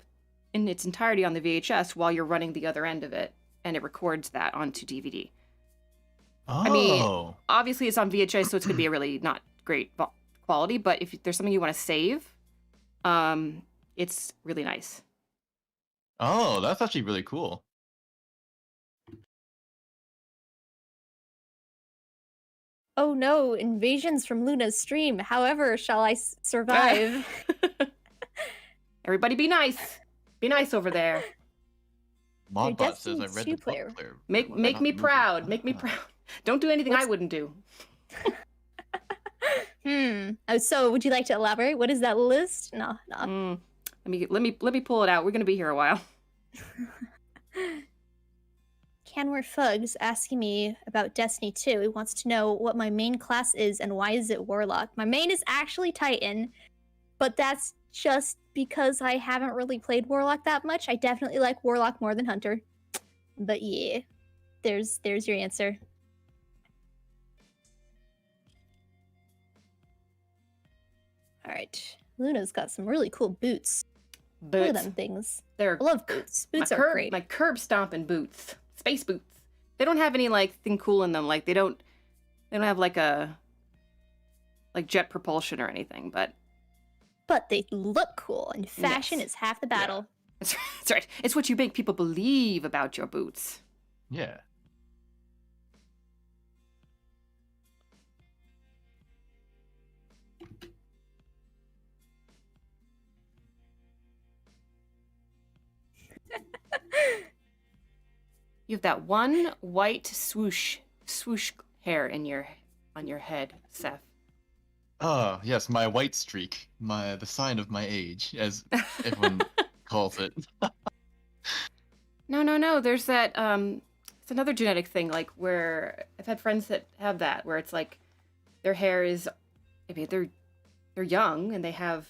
in its entirety on the VHS while you're running the other end of it, and it records that onto DVD. Oh. I mean, obviously it's on VHS, so it's going to be a really not great quality, but if there's something you want to save, it's really nice. Oh, that's actually really cool. Oh no, invasions from Luna's stream. However, shall I survive? Everybody be nice. Be nice over there. Modbot says I read the book player. Make me proud. Make me proud. Don't do anything I wouldn't do. So would you like to elaborate? What is that list? No. Let me pull it out. We're gonna be here a while. Canware Fugs asking me about Destiny 2. He wants to know what my main class is and why is it Warlock. My main is actually Titan, but that's just because I haven't really played Warlock that much. I definitely like Warlock more than Hunter. But yeah, there's your answer. All right, Luna's got some really cool boots. Look at them things. I love boots. Boots are great. My curb stomping boots. Space boots. They don't have any like thing cool in them. Like they don't have like jet propulsion or anything, but they look cool, and fashion is half the battle. Yeah. That's right. It's what you make people believe about your boots. Yeah. You have that one white swoosh hair on your head, Seth. Oh, yes, my white streak, the sign of my age, as everyone calls it. No. There's that. It's another genetic thing, like where I've had friends that have that, where it's like their hair is, I mean, they're young and they have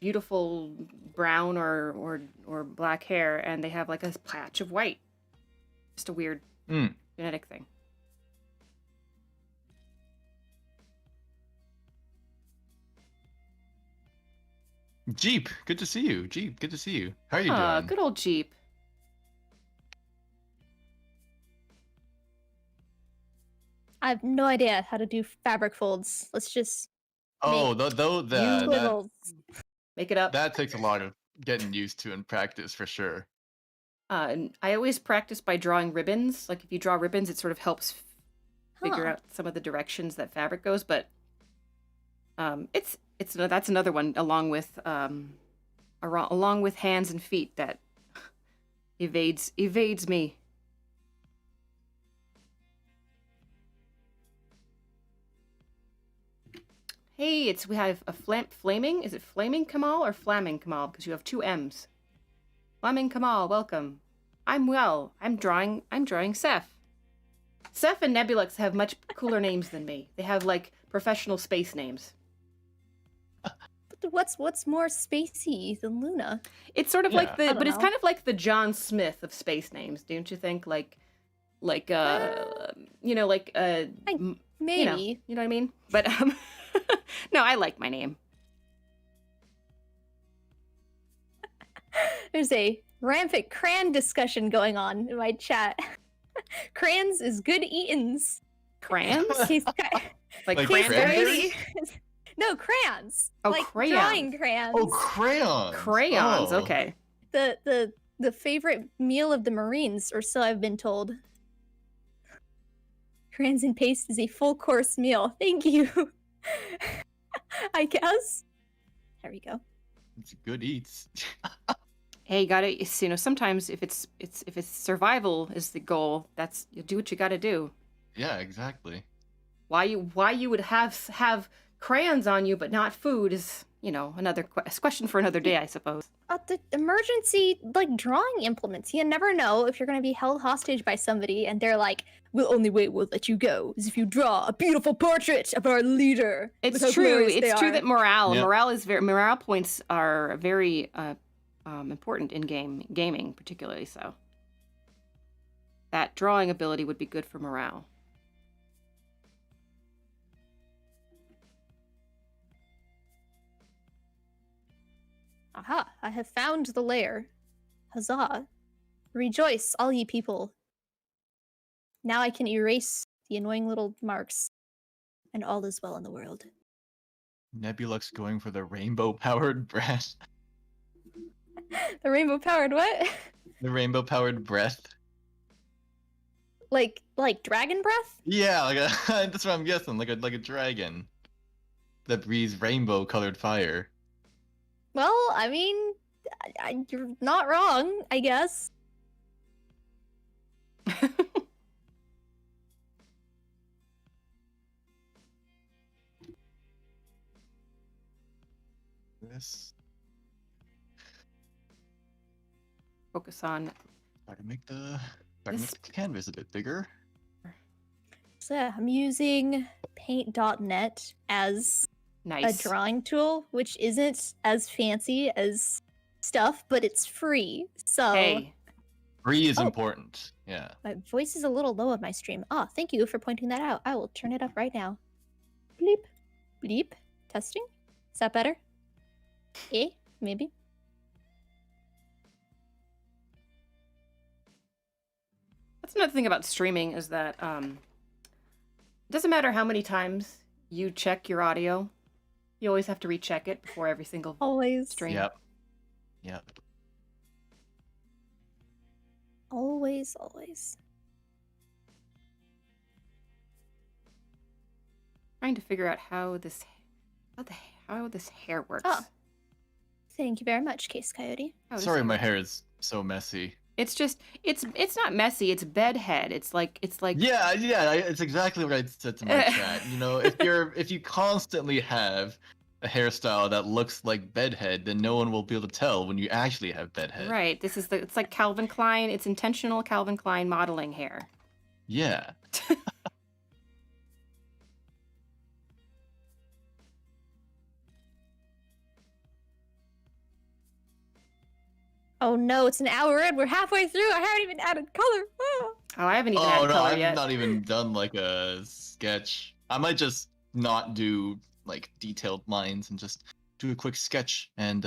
beautiful brown or black hair, and they have like a patch of white. Just a weird genetic thing. Jeep, good to see you. Jeep, good to see you. How are you doing? Good old Jeep. I have no idea how to do fabric folds. Let's just Oh, make that squiggles. Make it up. that takes a lot of getting used to and practice for sure. And I always practice by drawing ribbons. Like if you draw ribbons, it sort of helps figure Huh. out some of the directions that fabric goes. But that's another one along with hands and feet that evades me. Hey, we have a flaming. Is it flaming Kamal or flaming Kamal? Because you have two M's. Flaming Kamal, welcome. I'm well. I'm drawing Ceph. Ceph and Nebulux have much cooler names than me. They have like professional space names. But what's more spacey than Luna? It's sort of like I don't it's know. kind of like the John Smith of space names, don't you think? Maybe. You know what I mean? But no, I like my name. There's a rampant cran discussion going on in my chat. Crayons is good eatins. Crayons? Like cranberries? No, crayons. Oh, like crayons. drawing crayons. Oh, crayons. Crayons, Oh. okay. The favorite meal of the Marines, or so I've been told. Crayons and paste is a full course meal. Thank you. I guess. There we go. It's good eats. Hey, you gotta, sometimes if it's survival is the goal, you do what you gotta do. Yeah, exactly. Why you would have crayons on you but not food is, another question for another day, I suppose. The emergency, drawing implements. You never know if you're going to be held hostage by somebody and they're like, the only way we'll let you go is if you draw a beautiful portrait of our leader. It's true. It's true that morale Yep. morale points are very important in gaming, particularly so. That drawing ability would be good for morale. Aha, I have found the lair. Huzzah. Rejoice, all ye people. Now I can erase the annoying little marks, and all is well in the world. Nebulux going for the rainbow-powered breath. The rainbow-powered what? The rainbow-powered breath. Like dragon breath? Yeah, that's what I'm guessing. Like a dragon that breathes rainbow-colored fire. Well, I mean, you're not wrong, I guess. This. Focus on. Try to make the canvas a bit bigger. So yeah, I'm using paint.net as Nice. a drawing tool, which isn't as fancy as stuff, but it's free. So Hey. Free is important. Yeah. my voice is a little low on my stream. Ah, thank you for pointing that out. I will turn it up right now. Bleep. Bleep. Testing. Is that better? Maybe. That's another thing about streaming is that it doesn't matter how many times you check your audio, you always have to recheck it before every single Always. stream. Yep. Always. Trying to figure out how this hair works. Oh. Thank you very much, Case Coyote. Sorry, my hair is so messy. It's just it's not messy. It's bedhead. It's like Yeah. It's exactly what I said to my chat. If you constantly have a hairstyle that looks like bedhead, then no one will be able to tell when you actually have bedhead. Right. It's like Calvin Klein. It's intentional Calvin Klein modeling hair. Yeah. Oh no, it's an hour in. We're halfway through. I haven't even added color. Ah. Oh, I haven't even added color I've yet. not even done like a sketch. I might just not do like detailed lines and just do a quick sketch and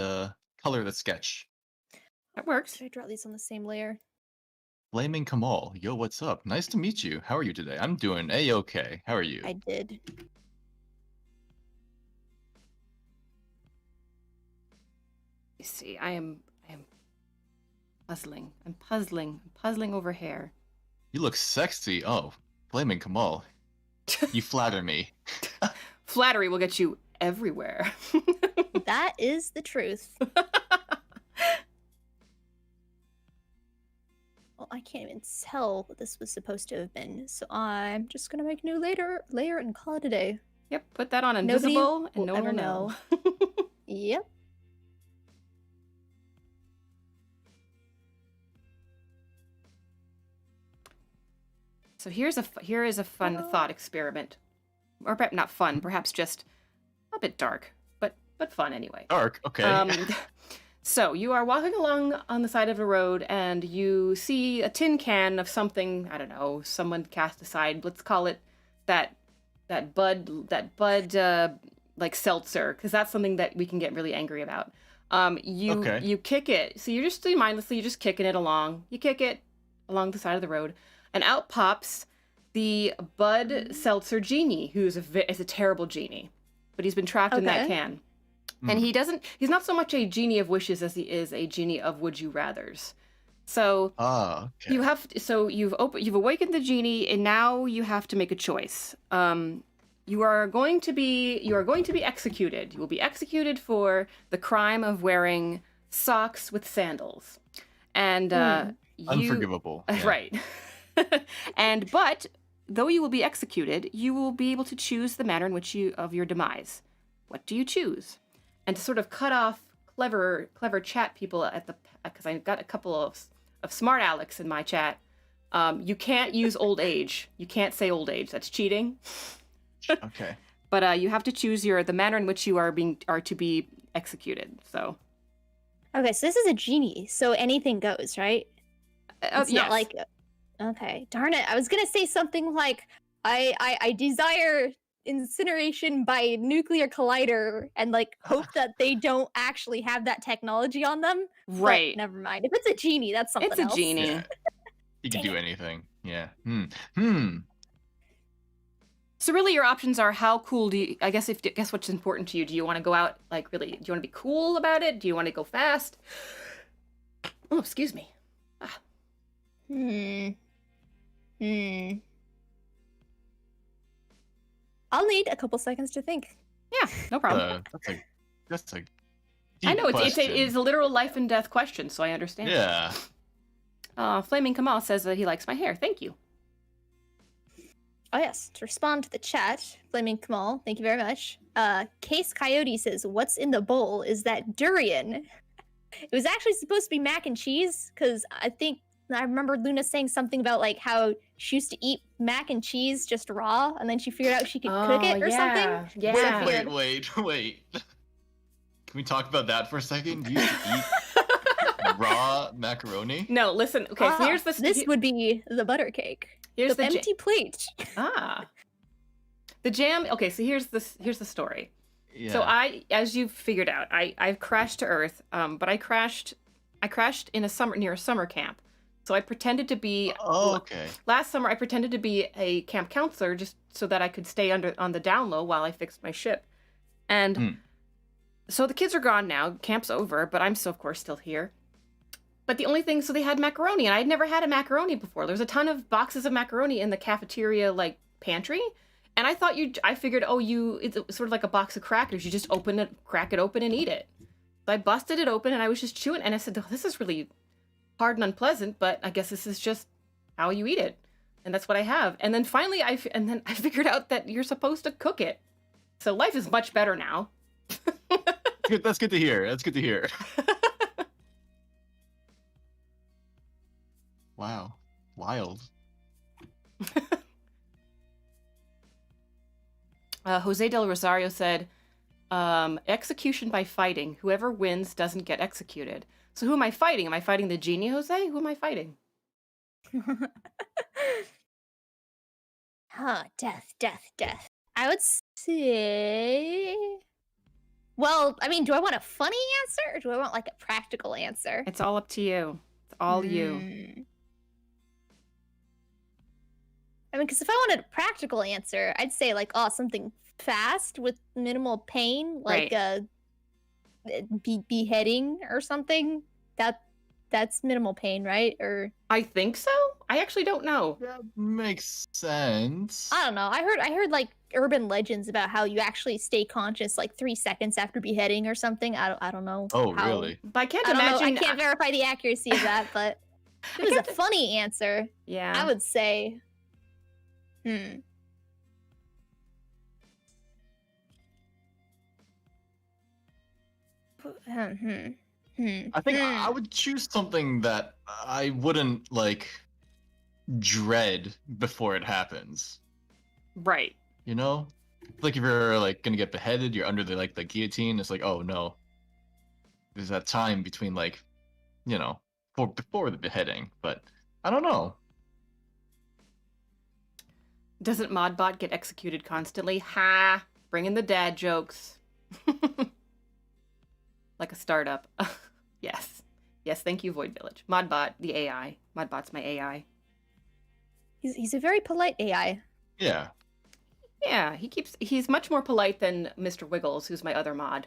color the sketch. That works. Should I draw these on the same layer? Flaming Kamal. Yo, what's up? Nice to meet you. How are you today? I'm doing A-okay. How are you? I did. You see, I am puzzling. I'm puzzling over hair. You look sexy. Oh, Flaming Kamal. You flatter me. Flattery will get you everywhere. That is the truth. Well, I can't even tell what this was supposed to have been, so I'm just gonna make a new layer and call it a day. Yep, put that on invisible and no one will know. Yep. So here is a fun thought experiment, or perhaps not fun, perhaps just a bit dark, but fun anyway. Dark, okay. So you are walking along on the side of a road, and you see a tin can of something. I don't know. Someone cast aside. Let's call it that bud like seltzer, because that's something that we can get really angry about. You kick it. So you're just mindlessly just kicking it along. You kick it along the side of the road. And out pops the Bud Seltzer genie, who's is a terrible genie, but he's been trapped in that can. And he's not so much a genie of wishes as he is a genie of would you rathers. So you've awakened the genie, and now you have to make a choice. You are going to be executed. You will be executed for the crime of wearing socks with sandals. And unforgivable. Yeah. Right. But though you will be executed, you will be able to choose the manner in which of your demise. What do you choose? And to sort of cut off clever chat people because I got a couple of smart Alex in my chat. You can't use old age. You can't say old age. That's cheating. Okay. But you have to choose the manner in which you are to be executed. So. Okay, so this is a genie, so anything goes, right? It's yes. not like. Okay, darn it! I was gonna say something like, I desire incineration by nuclear collider and like hope that they don't actually have that technology on them. Right. But never mind. If it's a genie, that's something else. It's a genie. Yeah. You can do anything. Yeah. So really your options are how cool do you, guess what's important to you. Do you want to go out, like really, do you want to be cool about it? Do you want to go fast? Oh, excuse me. I'll need a couple seconds to think. Yeah, no problem. That's a I know it is a literal life and death question, so I understand. Yeah. Flaming Kamal says that he likes my hair. Thank you. Oh yes, to respond to the chat, Flaming Kamal, thank you very much. Case Coyote says, "What's in the bowl? Is that durian?" It was actually supposed to be mac and cheese, because I remember Luna saying something about like how she used to eat mac and cheese just raw, and then she figured out she could cook it or something. Yeah. Wait. Can we talk about that for a second? Do you eat raw macaroni? No, listen. Okay, so here's the. This would be the butter cake. Here's the empty plate. The jam. Okay, so here's the story. Yeah. So as you've figured out, I've crashed to Earth. But I crashed in near a summer camp. So I pretended to be. Oh, okay. Last summer, I pretended to be a camp counselor just so that I could stay on the down low while I fixed my ship. And so the kids are gone now. Camp's over, but I'm of course still here. But the only thing, so they had macaroni, and I'd never had a macaroni before. There was a ton of boxes of macaroni in the cafeteria like pantry, and I figured, it's sort of like a box of crackers. You just crack it open, and eat it. So I busted it open, and I was just chewing, and I said, "Oh, this is really hard and unpleasant, but I guess this is just how you eat it." And that's what I have. And then finally, I figured out that you're supposed to cook it. So life is much better now. That's good to hear. That's good to hear. Wow. Wild. Jose del Rosario said, execution by fighting. Whoever wins doesn't get executed. So who am I fighting? Am I fighting the genie, Jose? Who am I fighting? Death. I would say... Well, I mean, do I want a funny answer, or do I want, like, a practical answer? It's all up to you. It's all you. I mean, because if I wanted a practical answer, I'd say like, oh, something fast with minimal pain, like Right. beheading or something. That's minimal pain, right? Or I think so. I actually don't know. That makes sense. I don't know. I heard like urban legends about how you actually stay conscious like 3 seconds after beheading or something. I don't know. Oh, how. really? But I can't I don't know. imagine. I can't verify the accuracy of that, but if it was a funny answer, Yeah. I would say, hmm. I think I would choose something that I wouldn't like dread before it happens. Right. You know, like if you're like gonna get beheaded, you're under the guillotine. It's like, oh no, there's that time between like, you know, before the beheading. But I don't know. Doesn't Modbot get executed constantly? Ha! Bring in the dad jokes. Like a startup. Yes. Yes, thank you, Void Village. Modbot, the AI. Modbot's my AI. He's a very polite AI. Yeah. Yeah, he's much more polite than Mr. Wiggles, who's my other mod.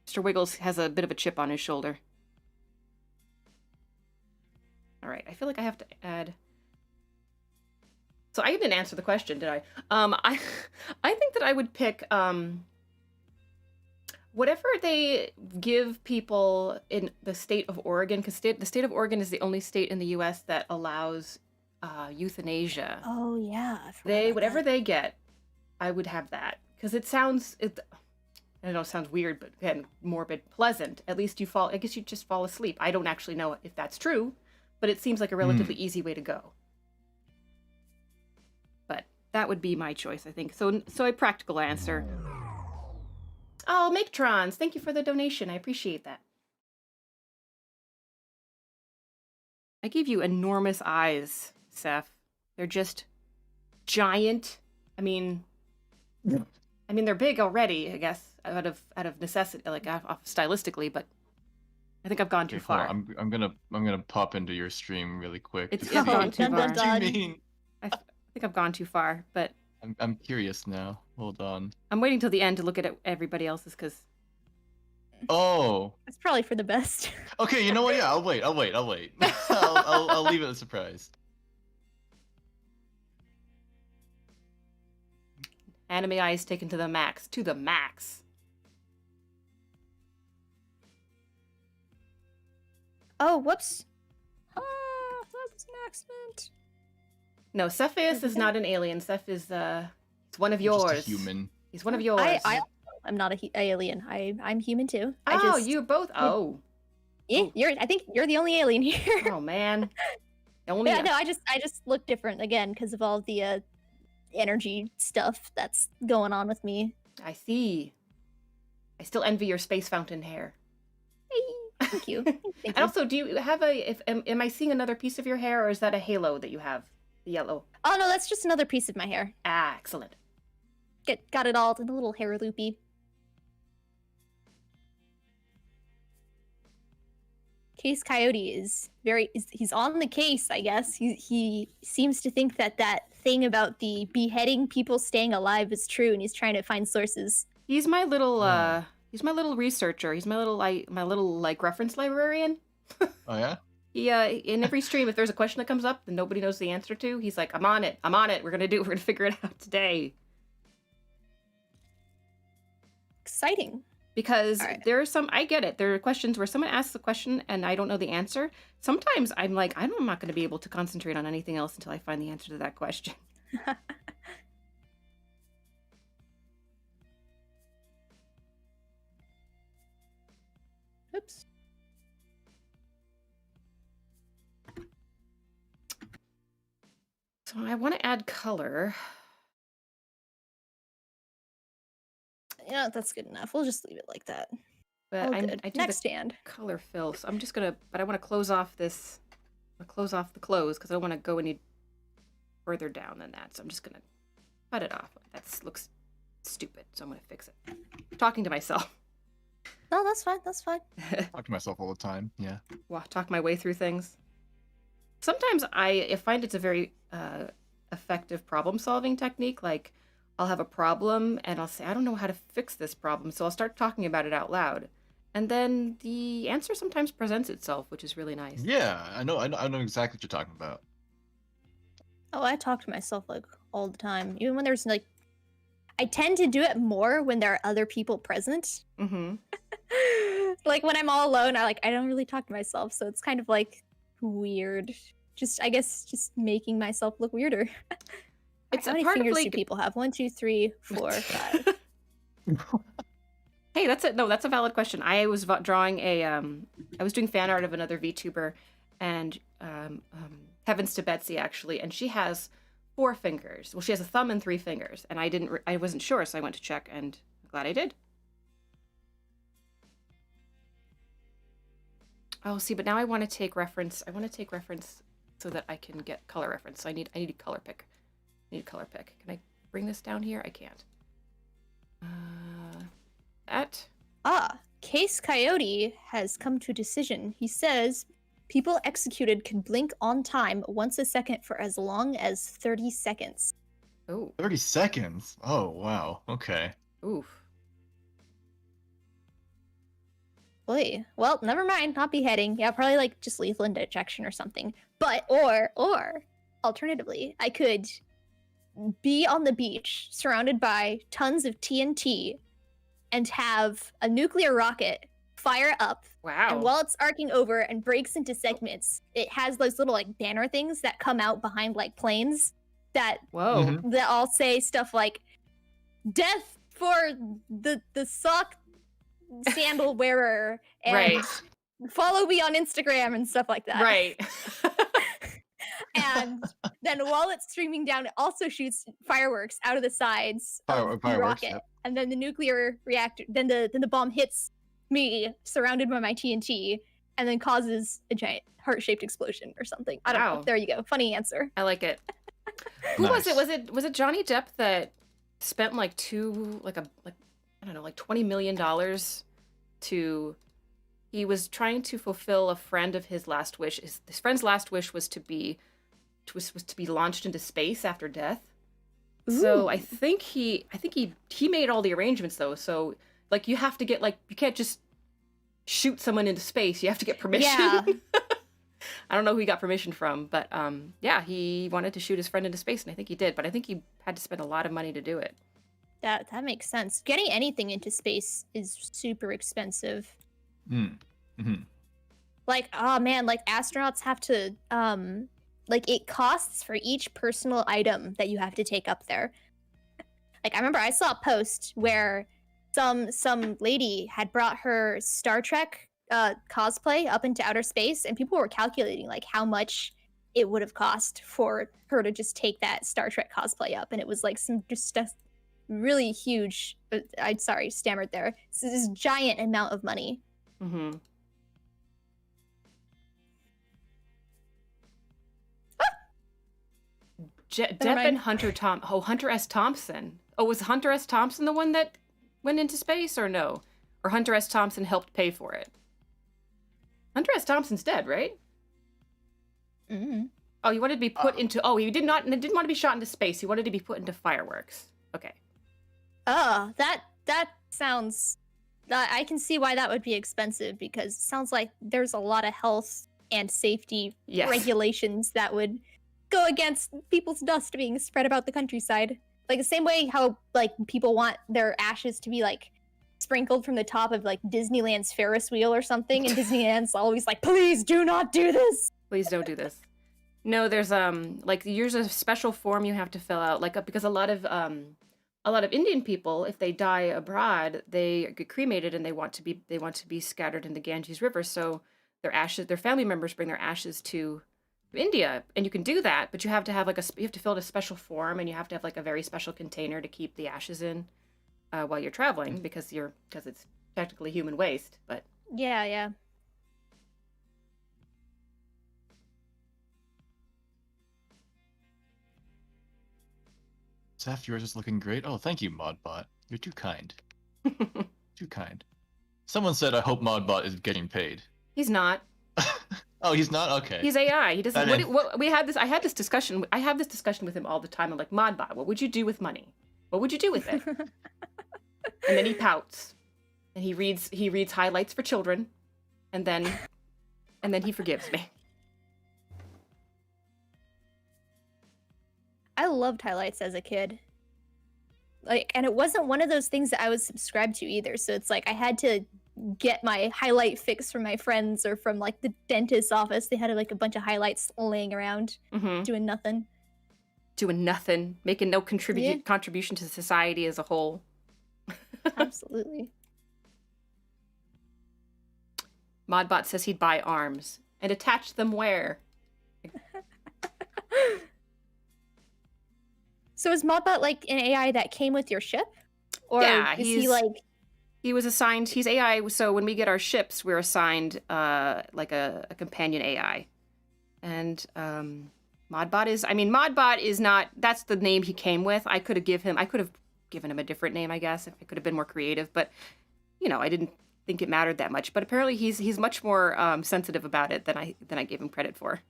Mr. Wiggles has a bit of a chip on his shoulder. All right, I feel like I have to add. So I didn't answer the question, did I? I think that I would pick whatever they give people in the state of Oregon, because the state of Oregon is the only state in the U.S. that allows euthanasia. Oh yeah, Whatever they get, I would have that, because I know it sounds weird, but again, morbid, pleasant. At least I guess you just fall asleep. I don't actually know if that's true, but it seems like a relatively easy way to go. But that would be my choice, I think. So a practical answer. Oh, Maketrons, thank you for the donation. I appreciate that. I gave you enormous eyes, Seth. They're just giant. I mean, they're big already, I guess, out of necessity, like off stylistically. But I think I've gone too far. I'm gonna pop into your stream really quick. I've gone too far. What do you mean? I think I've gone too far, but I'm curious now. Hold on. I'm waiting till the end to look at everybody else's, because Oh. It's probably for the best. Okay, you know what? Yeah, I'll wait. I'll leave it a surprise. anime eyes taken to the max. To the max. Oh, whoops. Ah, that was an accident. No, Cepheus is not an alien. Ceph is it's one of yours. Just a human. He's one of yours. I'm not an alien. I'm human too. Oh, you both. Oh. Yeah, I think you're the only alien here. Oh man. No, I just look different again because of all the energy stuff that's going on with me. I see. I still envy your space fountain hair. Hey, thank you. Thank you. And also, do you have am I seeing another piece of your hair, or is that a halo that you have? The yellow. Oh no, that's just another piece of my hair. Ah, excellent. Got it all in a little hair loopy. Case Coyote is he's on the case, I guess. He seems to think that thing about the beheading people staying alive is true, and he's trying to find sources. He's my little researcher. He's my little reference librarian. Oh yeah? Yeah, in every stream, if there's a question that comes up that nobody knows the answer to, he's like, I'm on it. We're gonna figure it out today. Exciting. Because there are I get it. There are questions where someone asks a question and I don't know the answer. Sometimes I'm like, I'm not going to be able to concentrate on anything else until I find the answer to that question. Oops. So I want to add color. Yeah, that's good enough. We'll just leave it like that. But I do next the stand. color fill, so I'm just gonna. But I want to close off this. I'll close off the close because I don't want to go any further down than that. So I'm just gonna cut it off. That looks stupid, so I'm gonna fix it. I'm talking to myself. No, that's fine. That's fine. Talk to myself all the time. Yeah. Well, talk my way through things. Sometimes I find it's a very effective problem-solving technique. Like, I'll have a problem and I'll say, I don't know how to fix this problem, so I'll start talking about it out loud. And then the answer sometimes presents itself, which is really nice. Yeah, I know exactly what you're talking about. Oh, I talk to myself like all the time, even when there's like. I tend to do it more when there are other people present. Mm-hmm. Like when I'm all alone, I don't really talk to myself, so it's kind of like weird. I guess just making myself look weirder. It's How a many part fingers of do like people have? 1, 2, 3, 4, 5. Hey, that's it. No, that's a valid question. I was drawing I was doing fan art of another VTuber, and Heavens to Betsy actually, and she has 4 fingers. Well, she has a thumb and 3 fingers, and I wasn't sure, so I went to check, and I'm glad I did. Oh, see, but now I want to take reference. I want to take reference so that I can get color reference. So I need a color pick. I need a color pick. Can I bring this down here? I can't. That. Case Coyote has come to a decision. He says people executed can blink on time once a second for as long as 30 seconds. Oh. 30 seconds? Oh, wow. Okay. Oof. Boy, well, never mind. Not beheading. Yeah, probably like just lethal injection or something. But or alternatively, I could be on the beach surrounded by tons of TNT and have a nuclear rocket fire up. Wow. And while it's arcing over and breaks into segments, it has those little like banner things that come out behind like planes that Whoa. that all say stuff like "Death for the sock sandal wearer" and Right. "Follow me on Instagram" and stuff like that. Right. And then while it's streaming down, it also shoots fireworks out of the sides of the Fireworks, rocket. yep. And then the nuclear reactor, then the bomb hits me, surrounded by my TNT, and then causes a giant heart-shaped explosion or something. I don't know. Wow. There you go. Funny answer. I like it. Who Nice. was it? Was it Johnny Depp that spent like $20 million to? He was trying to fulfill a friend of his last wish. His friend's last wish was to be launched into space after death. So Ooh. I think he made all the arrangements though. So like you have to get like you can't just shoot someone into space. You have to get permission. Yeah. I don't know who he got permission from, but yeah, he wanted to shoot his friend into space, and I think he did. But I think he had to spend a lot of money to do it. That makes sense. Getting anything into space is super expensive. Mm-hmm. Like, oh man, like astronauts have to like it costs for each personal item that you have to take up there. Like I remember I saw a post where some lady had brought her Star Trek cosplay up into outer space, and people were calculating like how much it would have cost for her to just take that Star Trek cosplay up, and it was like some just really huge. I'm sorry, stammered there. This giant amount of money. Mm-hmm. Depp and Hunter S. Thompson. Oh, was Hunter S. Thompson the one that went into space, or no? Or Hunter S. Thompson helped pay for it? Hunter S. Thompson's dead, right? Mm-hmm. Oh, he wanted to be put into. Oh, he didn't want to be shot into space. He wanted to be put into fireworks. Okay. Oh, that sounds. I can see why that would be expensive, because it sounds like there's a lot of health and safety regulations that would go against people's dust being spread about the countryside. Like the same way how like people want their ashes to be like sprinkled from the top of like Disneyland's Ferris wheel or something, and Disneyland's always like, please do not do this. Please don't do this. No, there's like there's a special form you have to fill out, like because a lot of Indian people, if they die abroad, they get cremated and they want to be scattered in the Ganges River. So their family members bring their ashes to India, and you can do that, but you have to have you have to fill out a special form, and you have to have like a very special container to keep the ashes in while you're traveling, because it's technically human waste. But yeah. Zeph, yours is looking great. Oh, thank you, Modbot. You're too kind. Too kind. Someone said, I hope Modbot is getting paid. He's not. Oh, he's not? Okay. He's AI. He doesn't. That What we had this. I had this discussion. I have this discussion with him all the time. I'm like, Modbot, what would you do with money? What would you do with it? And then he pouts, and he reads highlights for children, and then he forgives me. I loved highlights as a kid. Like, and it wasn't one of those things that I was subscribed to either. So it's like I had to get my highlight fix from my friends or from like the dentist's office. They had like a bunch of highlights laying around, doing nothing. Doing nothing, making no contribution to society as a whole. Absolutely. Modbot says he'd buy arms and attach them where? So is Modbot like an AI that came with your ship? Or Yeah, is he like... He was assigned, he's AI, so when we get our ships, we're assigned like a companion AI. And Modbot is not, that's the name he came with. I could have given him a different name, I guess, if I could have been more creative, but you know, I didn't think it mattered that much. But apparently he's much more sensitive about it than I gave him credit for.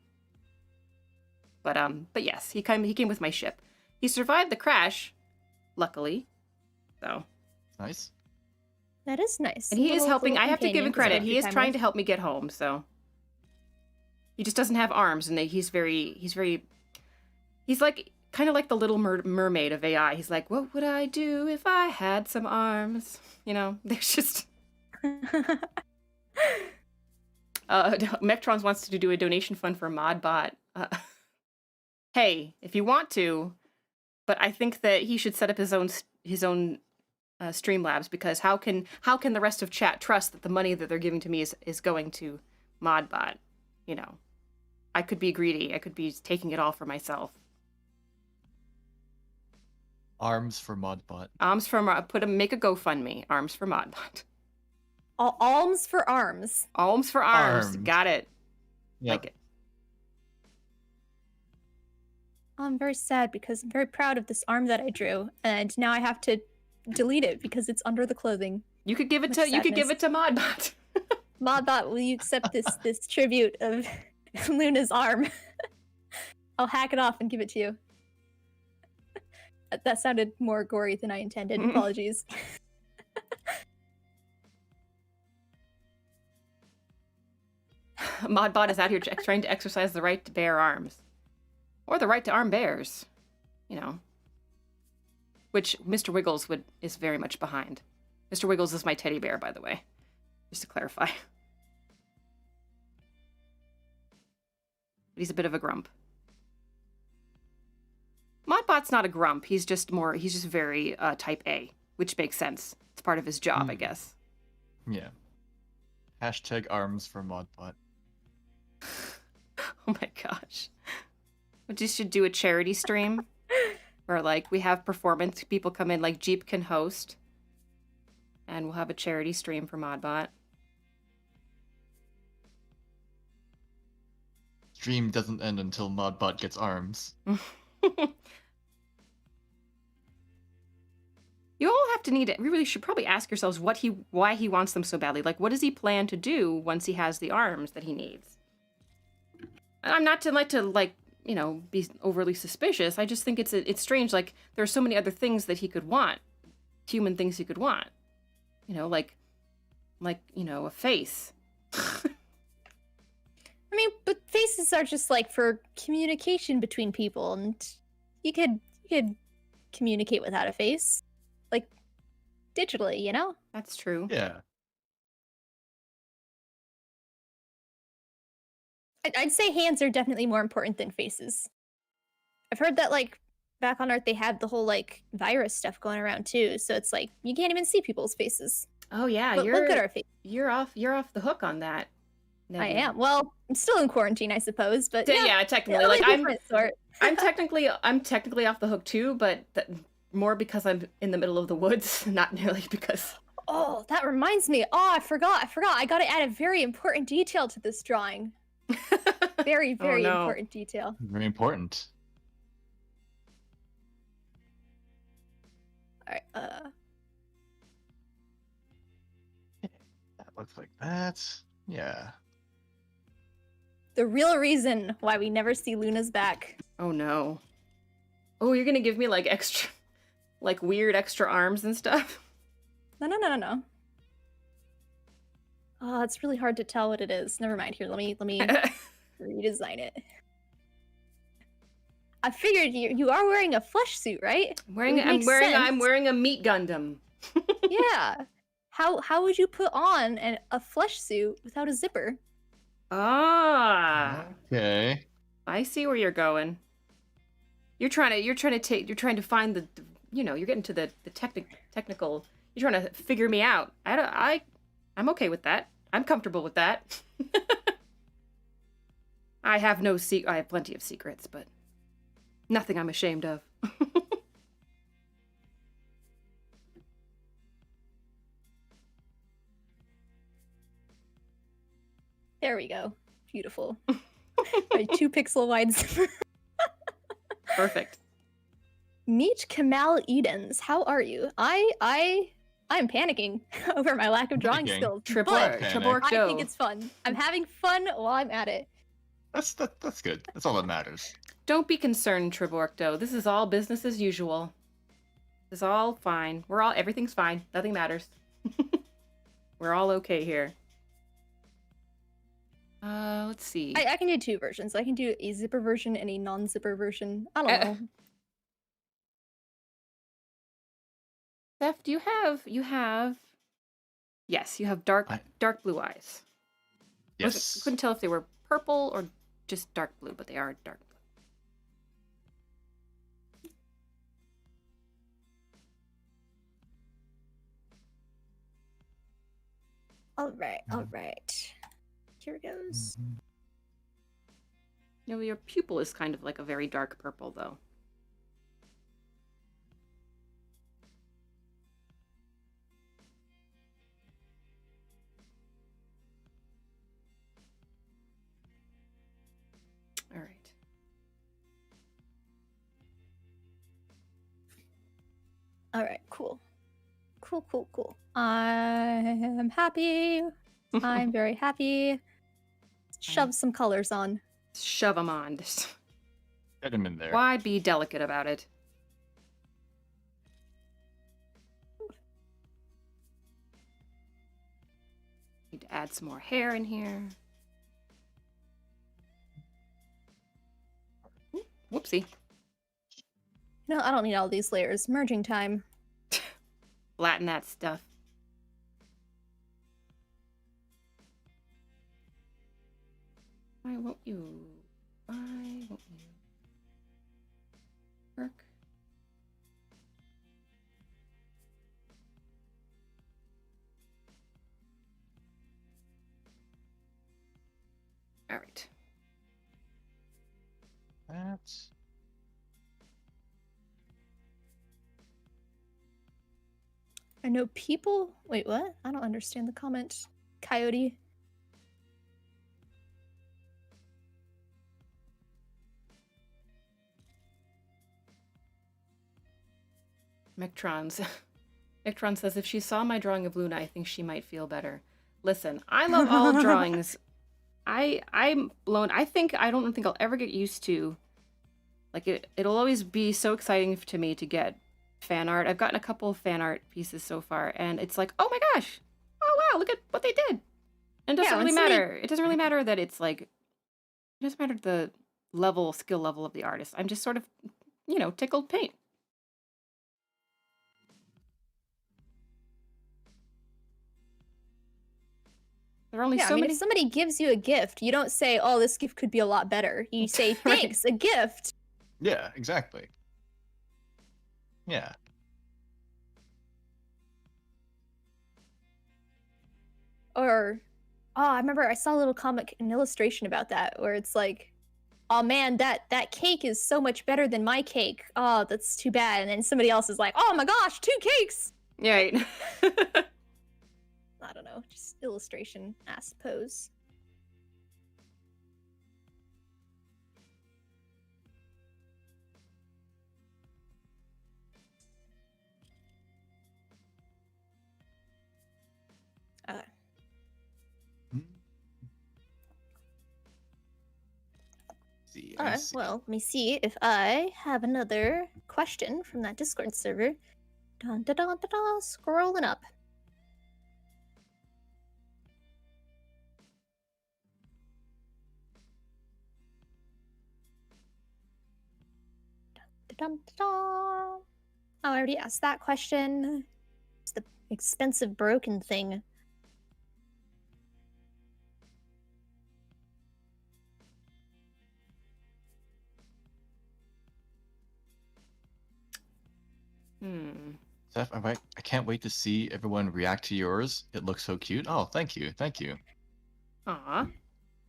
But yes, he came with my ship. He survived the crash, luckily. So nice. That is nice. And he is helping. I have to give him credit. He is trying to help me get home. So he just doesn't have arms, and he's like kind of like the Little Mermaid of AI. He's like, what would I do if I had some arms? You know, there's just. Mectrons wants to do a donation fund for Modbot. Hey, if you want to, but I think that he should set up his own Streamlabs, because how can the rest of chat trust that the money that they're giving to me is going to Modbot? You know, I could be greedy. I could be taking it all for myself. Arms for Modbot. Arms for make a GoFundMe. Arms for Modbot. Alms for arms. Alms for arms. Got it. Yep. Like it. I'm very sad because I'm very proud of this arm that I drew, and now I have to delete it because it's under the clothing. You could give it to Modbot. Modbot, will you accept this tribute of Luna's arm? I'll hack it off and give it to you. That sounded more gory than I intended. Apologies. Modbot is out here trying to exercise the right to bear arms. Or the right to arm bears. You know. Which Mr. Wiggles is very much behind. Mr. Wiggles is my teddy bear, by the way. Just to clarify. But he's a bit of a grump. Modbot's not a grump. He's just very type A, which makes sense. It's part of his job, I guess. Yeah. Hashtag arms for Modbot. Oh my gosh. We just should do a charity stream. Or like we have performance, people come in, like Jeep can host. And we'll have a charity stream for Modbot. Stream doesn't end until Modbot gets arms. You all have to you really should probably ask yourselves why he wants them so badly. Like, what does he plan to do once he has the arms that he needs? And I'm not to you know, be overly suspicious. I just think it's strange. Like, there are so many other things that he could want, human things he could want. You know, like you know, a face. I mean, but faces are just like for communication between people, and you could communicate without a face, like digitally, you know? That's true. Yeah. I'd say hands are definitely more important than faces. I've heard that like back on Earth they had the whole like virus stuff going around too, so it's like you can't even see people's faces. Oh yeah, But look at our face. You're off the hook on that. I am. Well, I'm still in quarantine, I suppose, but yeah, technically, like I'm technically off the hook too, but more because I'm in the middle of the woods, not nearly because. Oh, that reminds me. Oh, I forgot. I got to add a very important detail to this drawing. Very, very important detail. Very important. All right. That looks like that. Yeah. The real reason why we never see Luna's back. Oh no. Oh, you're gonna give me like extra, like weird extra arms and stuff? No. Oh, it's really hard to tell what it is. Never mind. Here, let me redesign it. I figured you are wearing a flesh suit, right? I'm wearing a meat Gundam. Yeah. How would you put on a flesh suit without a zipper? Ah. Okay. I see where you're going. You're trying to find the you're getting to the technical. You're trying to figure me out. I'm okay with that. I'm comfortable with that. I have plenty of secrets, but nothing I'm ashamed of. There we go. Beautiful. My 2 pixel wide zipper. Perfect. Meet Kamal Edens. How are you? I'm panicking over my lack of drawing skills. I think it's fun. I'm having fun while I'm at it. That's good. That's all that matters. Don't be concerned, Triborkdo. This is all business as usual. This is all fine. Everything's fine. Nothing matters. We're all okay here. Let's see. I can do 2 versions. I can do a zipper version and a non-zipper version. I don't know. Steph, do you have yes, you have dark blue eyes. Yes. I couldn't tell if they were purple or just dark blue, but they are dark blue. All right. Here it goes. Your pupil is kind of like a very dark purple, though. All right. All right, cool. Cool. I'm happy. I'm very happy. Shove some colors on. Shove them on. Get them in there. Why be delicate about it? Need to add some more hair in here. Whoopsie. No, I don't need all these layers. Merging time. Flatten that stuff. Why won't you work? All right. That's... I know people... Wait, what? I don't understand the comment. Coyote. Mectron says, if she saw my drawing of Luna, I think she might feel better. Listen, I love all drawings. I'm blown. I don't think I'll ever get used to, like, it'll always be so exciting to me to get fan art. I've gotten a couple of fan art pieces so far, and it's like, oh my gosh, oh wow, look at what they did. And it doesn't really matter. It doesn't really matter that it's like, it doesn't matter the skill level of the artist. I'm just sort of, tickled paint. There are only so many. If somebody gives you a gift, you don't say, "Oh, this gift could be a lot better." You say, "Thanks, right. A gift." Yeah, exactly. Yeah. Or, I remember I saw a little comic, an illustration about that, where it's like, "Oh man, that cake is so much better than my cake. Oh, that's too bad." And then somebody else is like, "Oh my gosh, 2 cakes!" Right. I don't know, just illustration, I suppose. All right. Well, let me see if I have another question from that Discord server. Dun, dun, dun, dun, dun, scrolling up. Dun, dun, dun, dun. Oh, I already asked that question. It's the expensive broken thing. Steph, I can't wait to see everyone react to yours. It looks so cute. Oh, thank you. Thank you. Aw.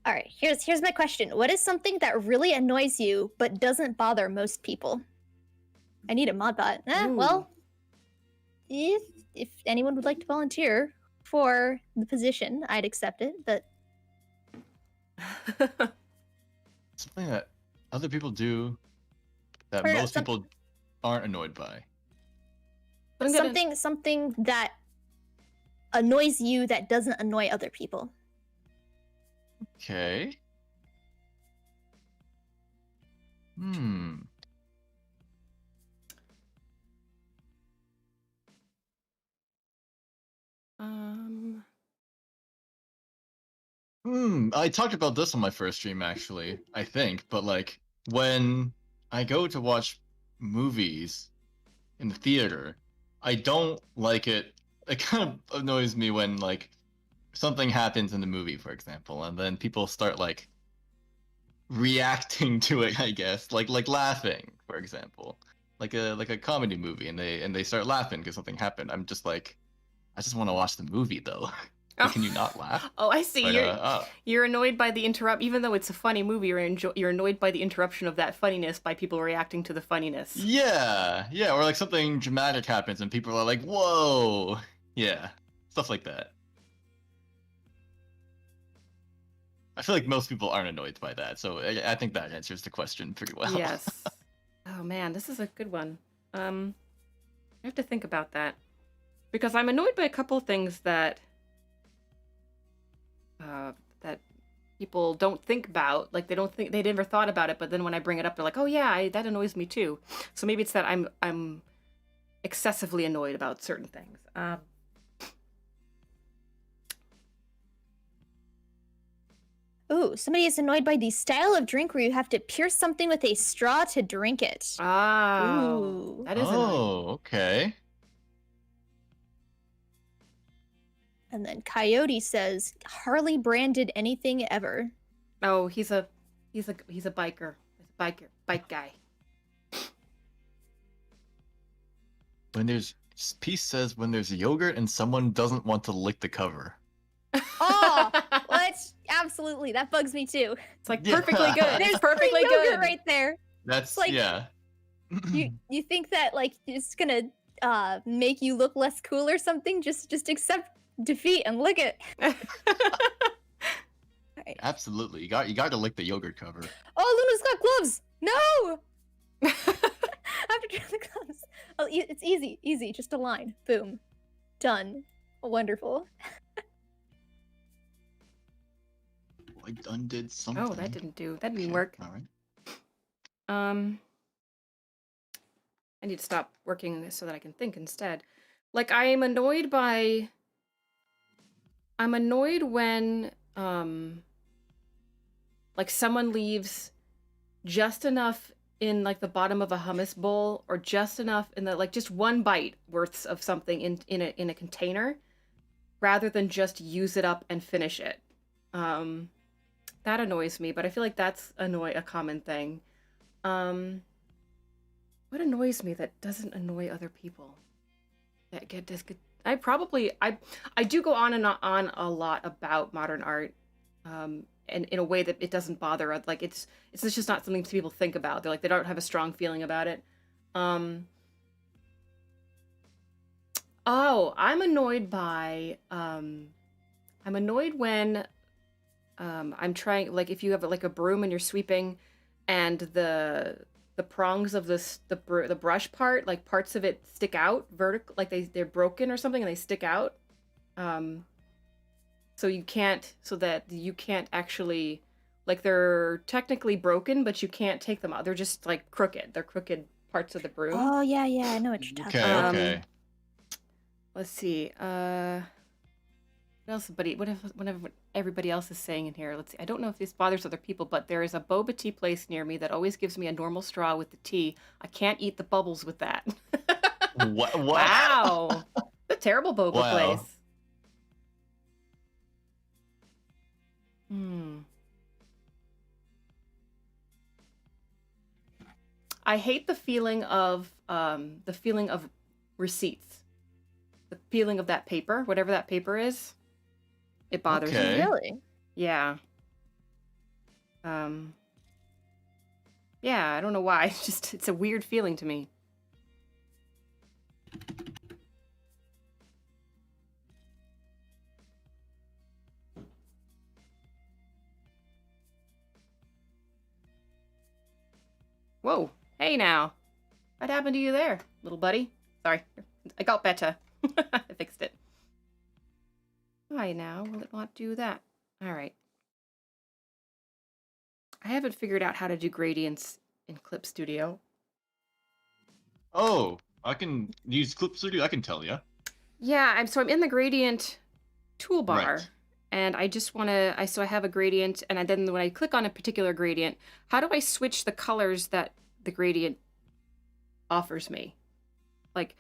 All right, here's my question. What is something that really annoys you but doesn't bother most people? I need a mod bot. Well, if anyone would like to volunteer for the position, I'd accept it, but Something that other people do that Or most some- people aren't annoyed by. something that annoys you that doesn't annoy other people. Okay. I talked about this on my first stream, actually, I think, but like when I go to watch movies in the theater, I don't like it. It kind of annoys me when like something happens in the movie, for example, and then people start like reacting to it, I guess, like laughing, for example, like a comedy movie, and they start laughing because something happened. I'm just like, I just want to watch the movie though. Oh. Can you not laugh? Oh, I see. But, you're annoyed by the even though it's a funny movie, you're annoyed by the interruption of that funniness by people reacting to the funniness. Yeah, or like something dramatic happens and people are like, "Whoa!" Yeah, stuff like that. I feel like most people aren't annoyed by that, so I think that answers the question pretty well. Yes. Oh man, this is a good one. I have to think about that because I'm annoyed by a couple of things that that people don't think about. Like they never thought about it, but then when I bring it up, they're like, "Oh yeah, that annoys me too." So maybe it's that I'm excessively annoyed about certain things. Ooh, somebody is annoyed by the style of drink where you have to pierce something with a straw to drink it. Oh, Ooh. that is annoying. Oh, okay. And then Coyote says, Harley branded anything ever. Oh, he's a biker. He's a bike guy. Peace says when there's yogurt and someone doesn't want to lick the cover. Oh, what? Absolutely, that bugs me too. It's like perfectly good. There's It's perfectly yogurt good right there. That's like, yeah. you think that like it's gonna make you look less cool or something? Just accept defeat and lick it. Right. Absolutely, you got to lick the yogurt cover. Oh, Luna's got gloves. No. I have to try the gloves. Oh, it's easy. Just a line. Boom. Done. Wonderful. I undid something. Oh, that didn't work. All right. I need to stop working so that I can think instead. Like I'm annoyed when like someone leaves just enough in like the bottom of a hummus bowl or just enough in the like just one bite worth of something in a container rather than just use it up and finish it. That annoys me, but I feel like that's a common thing. What annoys me that doesn't annoy other people? I do go on and on a lot about modern art, and in a way that it doesn't bother. Like it's just not something people think about. They're like they don't have a strong feeling about it. Oh, I'm annoyed when I'm trying, like if you have like a broom and you're sweeping and the prongs of the brush part, like parts of it stick out vertical, like they're broken or something and they stick out. So that you can't actually Like they're technically broken, but you can't take them out. They're just like crooked. They're crooked parts of the broom. Oh yeah, yeah, I know what you're talking about. Okay. Let's see. What else? What everybody else is saying in here? Let's see. I don't know if this bothers other people, but there is a boba tea place near me that always gives me a normal straw with the tea. I can't eat the bubbles with that. What? Wow. The terrible boba Wow. place. I hate the feeling of receipts. The feeling of that paper, whatever that paper is. It bothers me. Really? Yeah. Yeah, I don't know why. It's a weird feeling to me. Whoa. Hey now. What happened to you there, little buddy? Sorry. I got better. I fixed it. Why now? Will it not do that? All right. I haven't figured out how to do gradients in Clip Studio. Oh, I can use Clip Studio. I can tell you. Yeah, I'm in the gradient toolbar, Right. and I just want to. I have a gradient, and then when I click on a particular gradient, how do I switch the colors that the gradient offers me? Like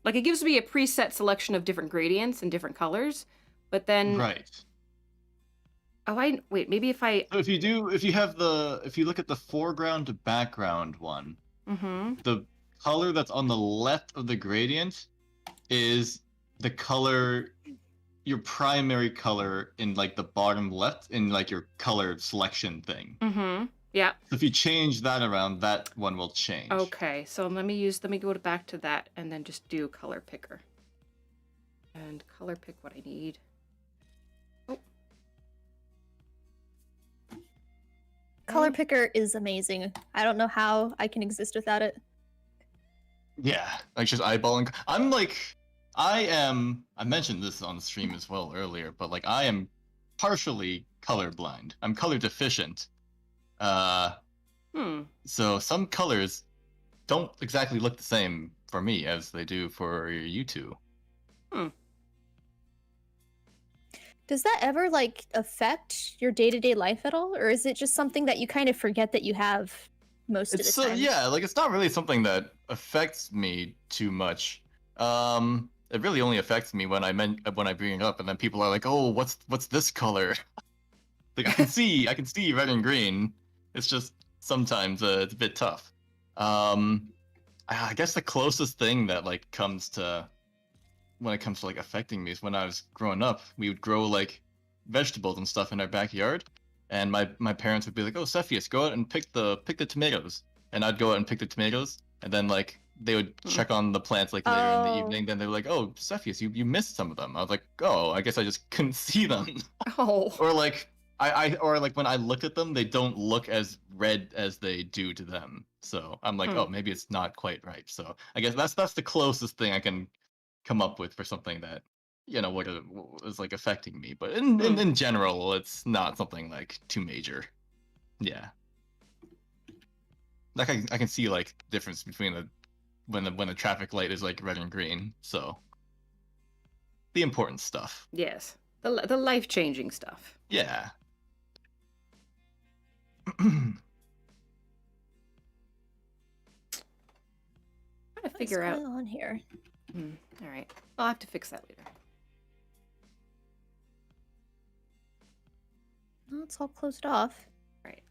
it gives me a preset selection of different gradients and different colors, but then Right. oh, wait, maybe if I So if you look at the foreground to background one, the color that's on the left of the gradient is the color, your primary color in like the bottom left in like your color selection thing. Yeah. So if you change that around, that one will change. Okay, so let me go back to that and then just do color picker. And color pick what I need. Oh. Color picker is amazing. I don't know how I can exist without it. Yeah, like just eyeballing. I mentioned this on the stream as well earlier, but like I am partially colorblind. I'm color deficient. So some colors don't exactly look the same for me as they do for you two. Does that ever like affect your day-to-day life at all, or is it just something that you kind of forget that you have most of the time? Yeah, like it's not really something that affects me too much. It really only affects me when I bring it up, and then people are like, "Oh, what's this color?" Like I can see red and green. It's just sometimes it's a bit tough. I guess the closest thing that like comes to when it comes to like affecting me is when I was growing up, we would grow like vegetables and stuff in our backyard, and my parents would be like, "Oh, Cepheus, go out and pick the tomatoes," and I'd go out and pick the tomatoes, and then like they would check on the plants like later in the evening. Then they were like, "Oh, Cepheus, you missed some of them." I was like, "Oh, I guess I just couldn't see them." Oh. Or like or like when I looked at them, they don't look as red as they do to them. So I'm like, oh, maybe it's not quite ripe. So I guess that's the closest thing I can come up with for something that what is like affecting me. But in general, it's not something like too major. Yeah. Like I can see like difference between when the traffic light is like red and green. So the important stuff. Yes. The life-changing stuff. Yeah. Trying to figure out what's going on here. All right. I'll have to fix that later. No, it's all closed off. Right.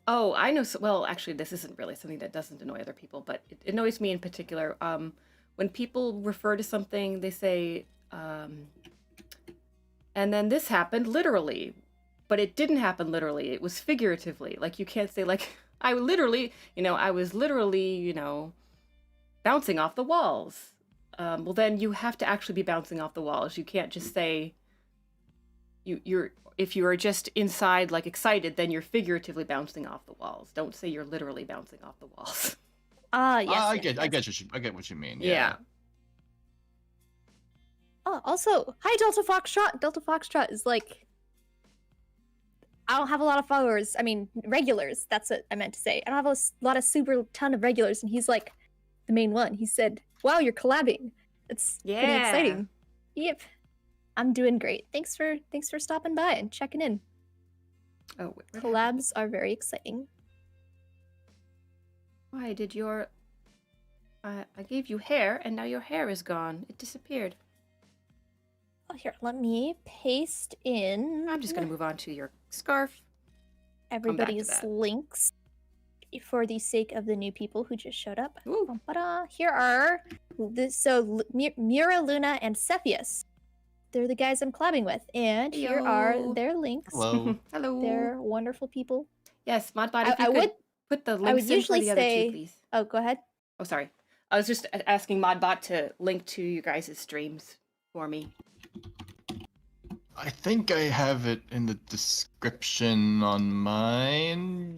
Oh, I know. Well, actually, this isn't really something that doesn't annoy other people, but it annoys me in particular. When people refer to something, they say, and then this happened literally, but it didn't happen literally. It was figuratively. Like you can't say like, I was literally, bouncing off the walls. Well, then you have to actually be bouncing off the walls. You can't just say, you're if you are just inside like excited, then you're figuratively bouncing off the walls. Don't say you're literally bouncing off the walls. Yes, I yes, yes. get what you mean. Yeah. Oh, also, hi Delta Foxtrot. Delta Foxtrot is like, I don't have a lot of followers. I mean, regulars. That's what I meant to say. I don't have a lot of super ton of regulars, and he's like the main one. He said, "Wow, you're collabing. It's pretty exciting." Yep, I'm doing great. Thanks for stopping by and checking in. Oh, collabs are very exciting. Why did your... I gave you hair, and now your hair is gone. It disappeared. Oh, here, let me paste in. I'm just going to move on to your scarf. Everybody's links for the sake of the new people who just showed up. Ooh. Here are Mira, Luna, and Cepheus. They're the guys I'm collabing with, and here are their links. Hello. Hello. They're wonderful people. Yes, Modbot, if you could put the links in for the other two, please. Oh, go ahead. Oh, sorry. I was just asking Modbot to link to you guys' streams for me. I think I have it in the description on mine.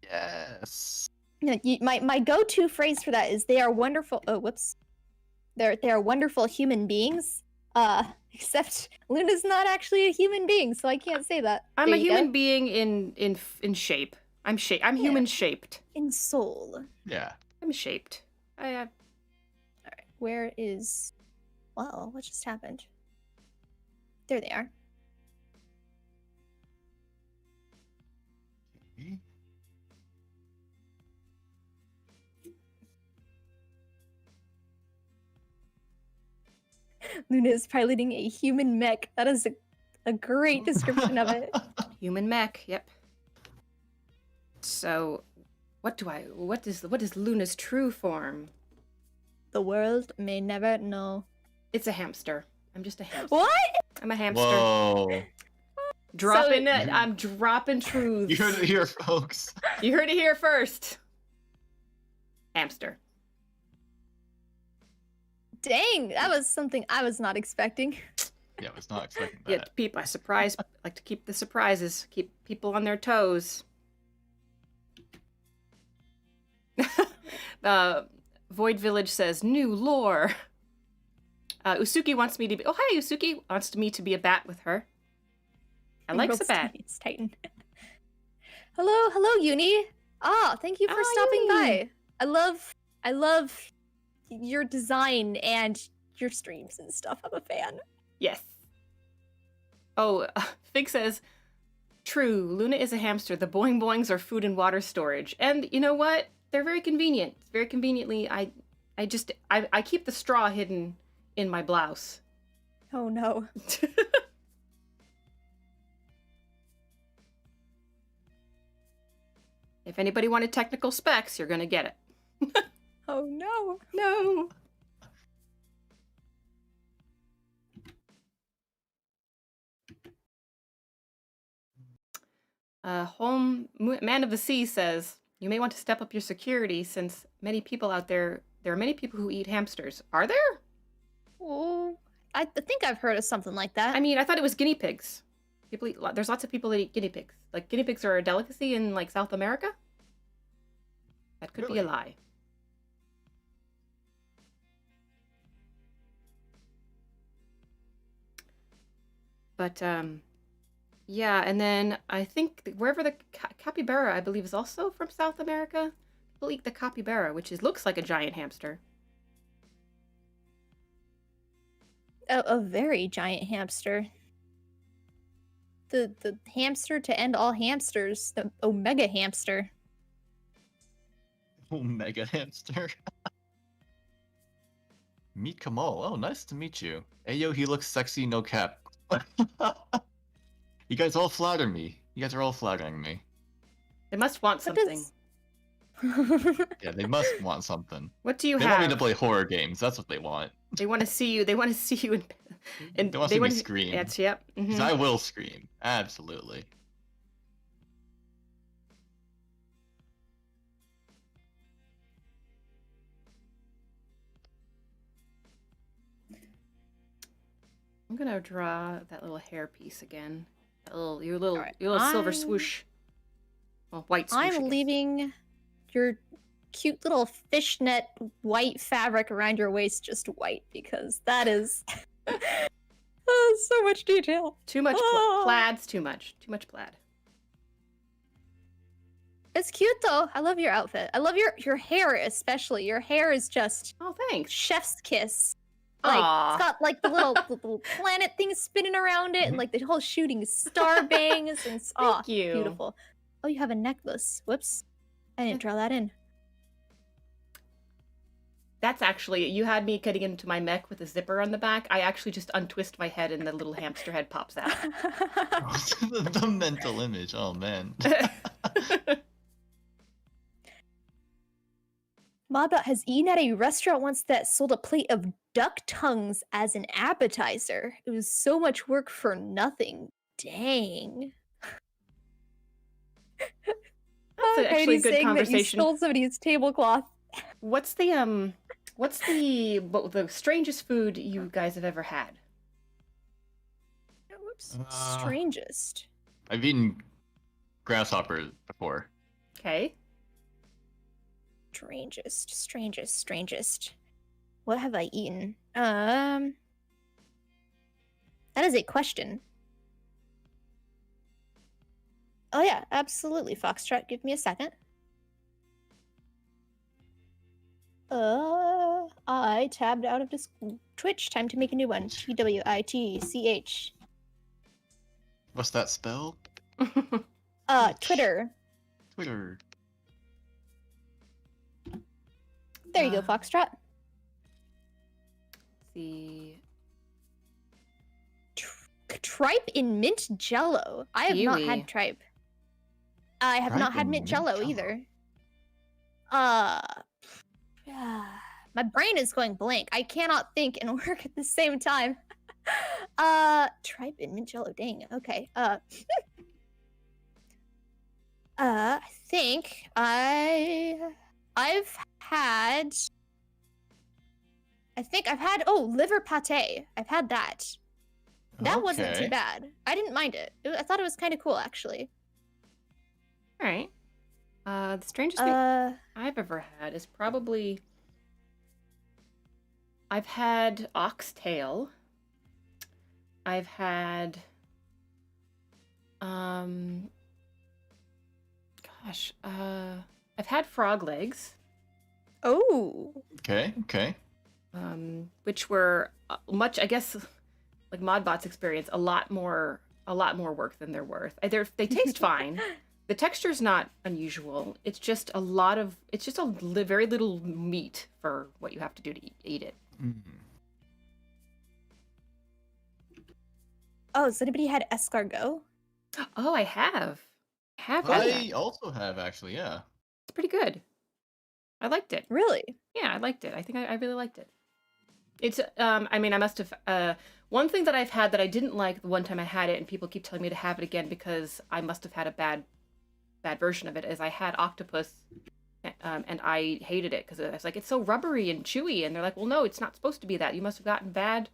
Yes. Yeah, my go-to phrase for that is they are wonderful. Oh, whoops. They are wonderful human beings. Except Luna's not actually a human being, so I can't say that. I'm a human being in shape. I'm human shaped. In soul. Yeah. I'm shaped. All right. Where is? Well, what just happened? There they are. Okay. Luna is piloting a human mech. That is a great description of it. Human mech, yep. So, what is Luna's true form? The world may never know. It's a hamster. I'm just a hamster. What? I'm a hamster. Whoa. I'm dropping truths. You heard it here, folks. You heard it here first. Hamster. Dang, that was something I was not expecting. Yeah, I was not expecting that. Yeah, I like to keep the surprises, keep people on their toes. Void Village says, new lore. Usuki wants me to be... Oh, hi, Usuki. Wants me to be a bat with her. I like the bat. It's Titan. Hello, Uni. Thank you for stopping by. I love your design and your streams and stuff. I'm a fan. Yes. Oh, Fig says, true, Luna is a hamster. The boing boings are food and water storage. And you know what? They're very convenient. Very conveniently, I keep the straw hidden in my blouse. Oh no. If anybody wanted technical specs, you're gonna get it. Oh no. No. Man of the Sea says, you may want to step up your security since many people out there are many people who eat hamsters. Are there? Oh, I think I've heard of something like that. I mean, I thought it was guinea pigs. There's lots of people that eat guinea pigs. Like, guinea pigs are a delicacy in, like, South America? That could be a lie. But, yeah, and then I think wherever the capybara, I believe, is also from South America. People eat the capybara, which looks like a giant hamster. A very giant hamster. The hamster to end all hamsters, the omega hamster. Omega hamster. Meet Kamal. Oh, nice to meet you. Ayo, he looks sexy, no cap. You guys all flatter me. You guys are all flattering me. They must want something. Yeah, they must want something. What do you have? They want me to play horror games. That's what they want. They want to see you. They want to see you in. They want to see me scream. That's, yep. Mm-hmm. I will scream. Absolutely. I'm gonna draw that little hair piece again. That little your little Alright, your little silver swoosh. Well, white swoosh. I I'm guess. leaving your cute little fishnet white fabric around your waist just white because that is so much detail. Too much plaid's too much. Too much plaid. It's cute though. I love your outfit. I love your hair especially. Your hair is just thanks. Chef's kiss. Like it's got like the little planet thing spinning around it and like the whole shooting star bangs and Thank you. Beautiful. Oh, you have a necklace. Whoops. I didn't draw that in. That's actually, you had me cutting into my mech with a zipper on the back. I actually just untwist my head and the little hamster head pops out. The mental image. Oh, man. Modbot has eaten at a restaurant once that sold a plate of duck tongues as an appetizer. It was so much work for nothing. Dang. That's actually a good conversation. That you stole somebody's tablecloth. What's the strangest food you guys have ever had? Whoops. Strangest. I've eaten grasshoppers before. Okay. Strangest. What have I eaten? That is a question. Oh yeah, absolutely, Foxtrot. Give me a second. I tabbed out of this Twitch. Time to make a new one. TWITCH. What's that spell? Twitter. Twitter. There you go, Foxtrot. See. Tripe in mint jello. I have not had tripe. I have not had mint jello either. My brain is going blank. I cannot think and work at the same time. Tripe in mint jello. Dang. Okay. I think I've had. Liver pate. I've had that. That wasn't too bad. I didn't mind it. I thought it was kind of cool, actually. All right. The strangest thing I've ever had is probably I've had oxtail. I've had I've had frog legs. Oh. Okay. Which were much, I guess, like Modbot's experience, a lot more work than they're worth. They taste fine. The texture's not unusual. It's just very little meat for what you have to do to eat it. Mm-hmm. Oh, has anybody had escargot? Oh, I have. I also have, actually, yeah. It's pretty good. I liked it. Really? Yeah, I liked it. I think I really liked it. It's, I mean, I must have, one thing that I've had that I didn't like the one time I had it, and people keep telling me to have it again because I must have had a bad version of it, is I had octopus, and I hated it because I was like, it's so rubbery and chewy, and they're like, well, no, it's not supposed to be that. You must have gotten bad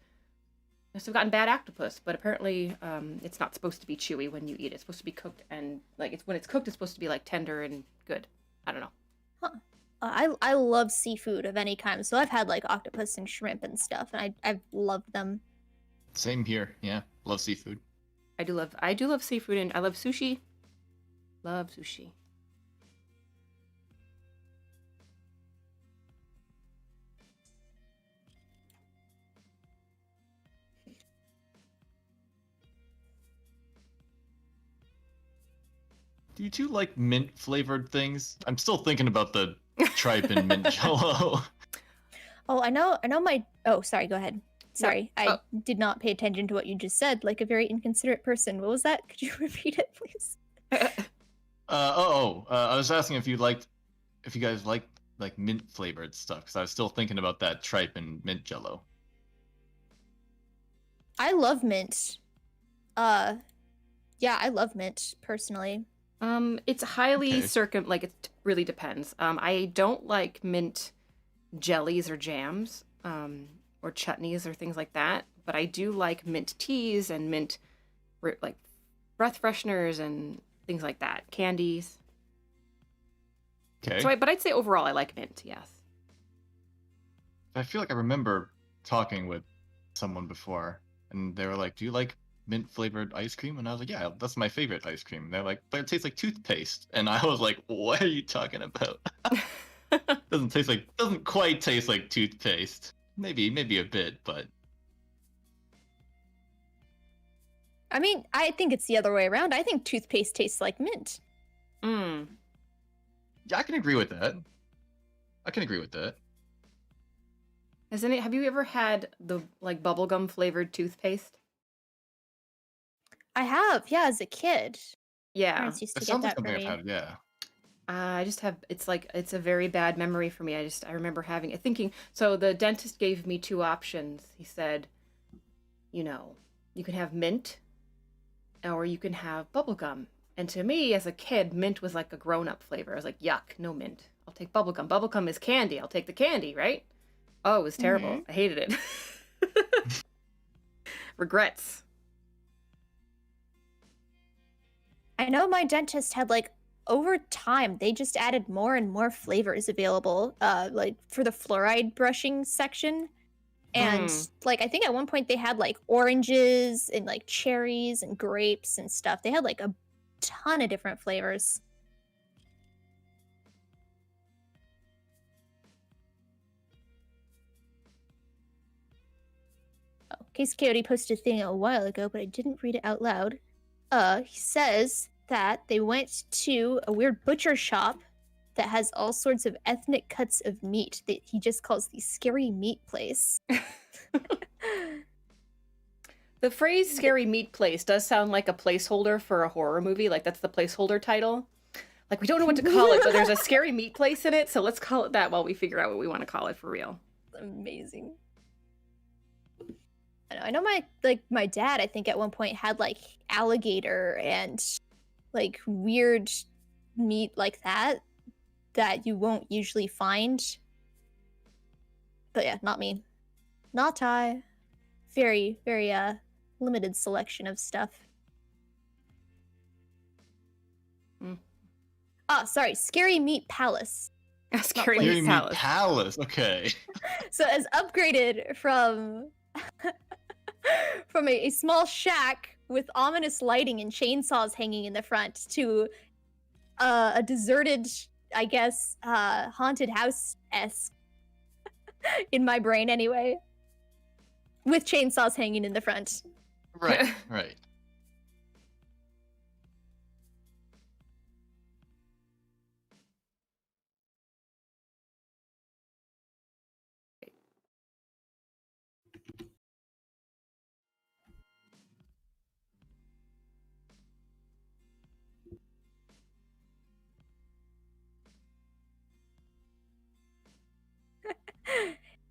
octopus, but apparently, it's not supposed to be chewy when you eat it. It's supposed to be cooked, and like when it's cooked, it's supposed to be like tender and good. I don't know. Huh. I love seafood of any kind, so I've had like octopus and shrimp and stuff, and I've loved them. Same here, yeah. Love seafood. I do love seafood, and I love sushi. Love sushi. Do you two like mint flavored things? I'm still thinking about the tripe and mint jello. Oh, I know my. Oh, sorry. Go ahead. Sorry, I did not pay attention to what you just said. Like a very inconsiderate person. What was that? Could you repeat it, please? I was asking if you guys like mint flavored stuff, because I was still thinking about that tripe and mint jello. I love mint. Yeah, I love mint personally. It's highly it really depends. I don't like mint jellies or jams, or chutneys or things like that, but I do like mint teas and mint like breath fresheners and things like that, candies. Okay. So, but I'd say overall I like mint. Yes. I feel like I remember talking with someone before, and they were like, "Do you like mint flavored ice cream?" And I was like, "Yeah, that's my favorite ice cream." And they're like, "But it tastes like toothpaste," and I was like, "What are you talking about?" Doesn't quite taste like toothpaste. Maybe a bit, but I mean, I think it's the other way around. I think toothpaste tastes like mint. Mm. yeah, I can agree with that. Have you ever had the like bubblegum flavored toothpaste? I have, yeah, as a kid. Yeah. Parents used to It get sounds like that for something I've me. had. Yeah. I just have, it's a very bad memory for me. I remember thinking, so the dentist gave me two options. He said, you know, you can have mint or you can have bubblegum. And to me, as a kid, mint was like a grown-up flavor. I was like, yuck, no mint. I'll take bubblegum. Bubblegum is candy. I'll take the candy, right? Oh, it was terrible. I hated it. Regrets. I know my dentist had like over time they just added more and more flavors available like for the fluoride brushing section. And like I think at one point they had like oranges and like cherries and grapes and stuff. They had like a ton of different flavors. Oh, Case Coyote posted a thing a while ago, but I didn't read it out loud. He says that they went to a weird butcher shop that has all sorts of ethnic cuts of meat that he just calls the scary meat place. The phrase scary meat place does sound like a placeholder for a horror movie. Like that's the placeholder title. Like we don't know what to call it, but there's a scary meat place in it, so let's call it that while we figure out what we want to call it for real. Amazing. I know my dad I think at one point had like alligator and like weird meat like that you won't usually find. But yeah, not me. Not I. Very, very limited selection of stuff. Sorry, Scary Meat Palace. Scary Meat Meat Palace. Okay. So as upgraded from from a small shack with ominous lighting and chainsaws hanging in the front to a deserted, I guess, haunted house-esque in my brain anyway, with chainsaws hanging in the front. Right. Right.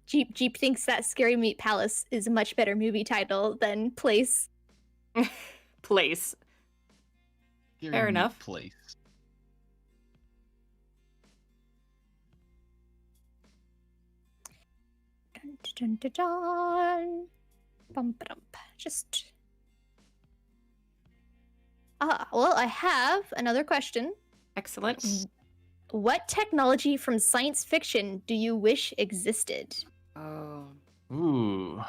Jeep thinks that Scary Meat Palace is a much better movie title than Place. Place. Fair enough. Place. Dun, dun, dun, dun. Bum, ba-dum. Just. Well, I have another question. Excellent. What technology from science fiction do you wish existed? Oh. Ooh.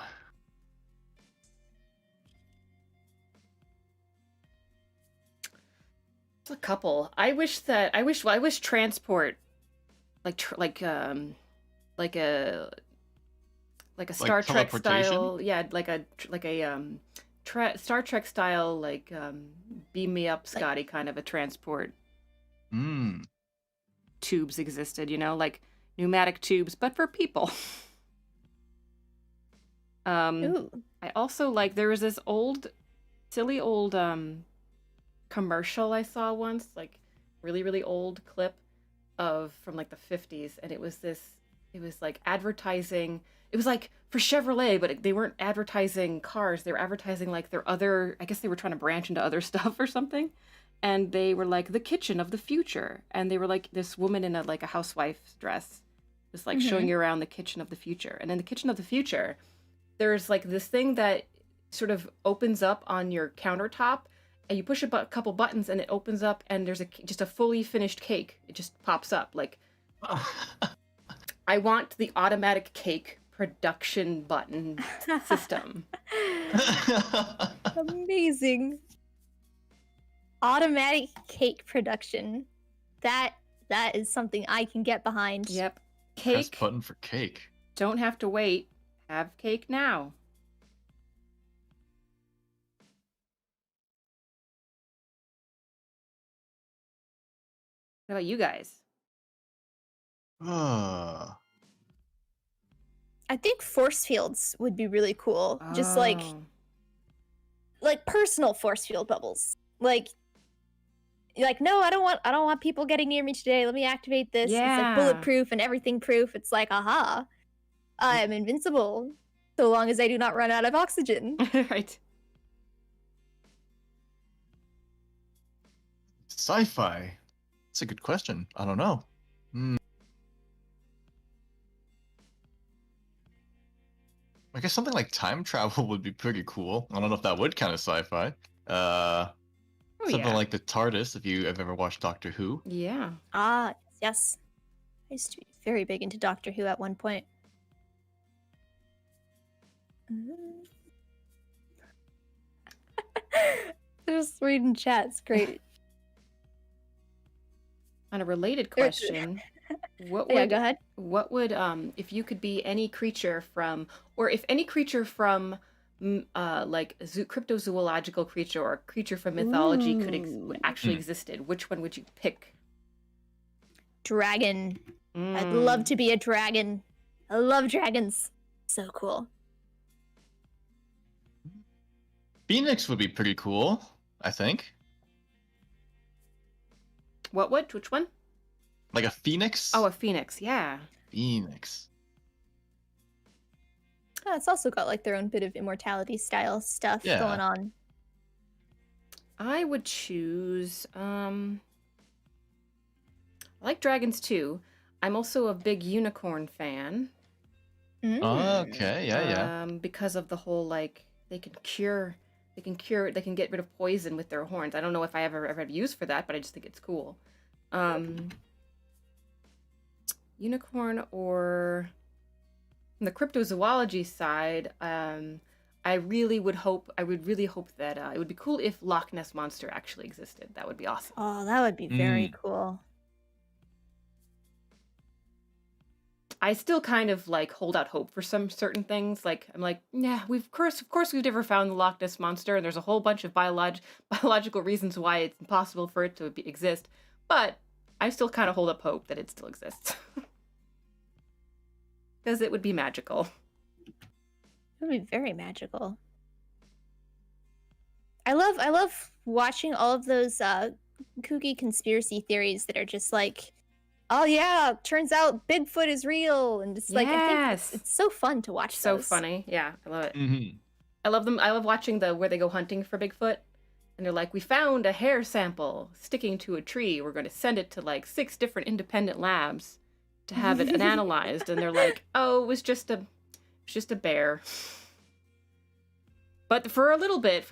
A couple. I wish transport, like a Star Trek style, yeah, like a Star Trek style, like beam me up, Scotty, kind of a transport. Tubes existed, you know, like pneumatic tubes, but for people. Ooh. I also like there was this silly old commercial I saw once, like really old clip from like the 50s, and it was like advertising. It was like for Chevrolet, but they weren't advertising cars. They were advertising like their other, I guess they were trying to branch into other stuff or something. And they were like the kitchen of the future. And they were like this woman in a housewife's dress, just like showing you around the kitchen of the future. And in the kitchen of the future, there's like this thing that sort of opens up on your countertop, and you push a couple buttons and it opens up, and there's just a fully finished cake. It just pops up. Like, I want the automatic cake production button system. Amazing. Automatic cake production. That is something I can get behind. Yep. Press Cake. button for cake. Don't have to wait. Have cake now. What about you guys? Oh. I think force fields would be really cool. Just like personal force field bubbles. Like no, I don't want people getting near me today. Let me activate this. Yeah. It's like bulletproof and everything proof. It's like, aha, I am invincible so long as I do not run out of oxygen. Right. Sci-fi. That's a good question. I don't know. I guess something like time travel would be pretty cool. I don't know if that would count as sci-fi. Something like the TARDIS, if you have ever watched Doctor Who. Yeah. Ah, yes. I used to be very big into Doctor Who at one point. Just reading chat. It's great. On a related question, what would, yeah, go ahead. What would if you could be any creature from, or if any creature from like cryptozoological creature or creature from mythology could actually existed, which one would you pick? Dragon. I'd love to be a dragon. I love dragons. So cool. Phoenix would be pretty cool, I think. What would? Which one? Like a phoenix? Oh, a phoenix, yeah. Phoenix. Oh, it's also got like their own bit of immortality style stuff going on. I would choose I like dragons too. I'm also a big unicorn fan. Okay, yeah. Because of the whole like they can get rid of poison with their horns. I don't know if I ever have use for that, but I just think it's cool. Unicorn, or from the cryptozoology side, I would really hope that it would be cool if Loch Ness Monster actually existed. That would be awesome. Oh, that would be very cool. I still kind of like hold out hope for some certain things. Like I'm like, yeah, of course we've never found the Loch Ness Monster, and there's a whole bunch of biological reasons why it's impossible for it to exist. But I still kind of hold up hope that it still exists. Because it would be magical. It would be very magical. I love watching all of those kooky conspiracy theories that are just like, oh yeah, turns out Bigfoot is real, and just like I think it's so fun to watch. So funny, yeah, I love it. Mm-hmm. I love them. I love watching where they go hunting for Bigfoot, and they're like, we found a hair sample sticking to a tree. We're going to send it to like 6 different independent labs to have it analyzed, and they're like, oh, it was just a bear. But for a little bit,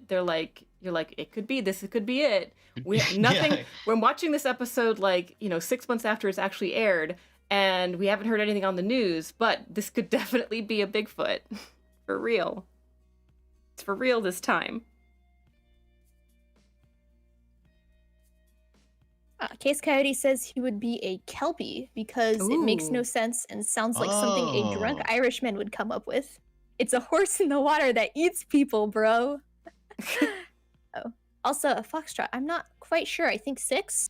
they're like, you're like, it could be this, it could be it. We have nothing. Yeah. We're watching this episode 6 months after it's actually aired, and we haven't heard anything on the news, but this could definitely be a Bigfoot. For real. It's for real this time. Case Coyote says he would be a Kelpie because it makes no sense and sounds like something a drunk Irishman would come up with. It's a horse in the water that eats people, bro. Also, a foxtrot. I'm not quite sure. I think 6.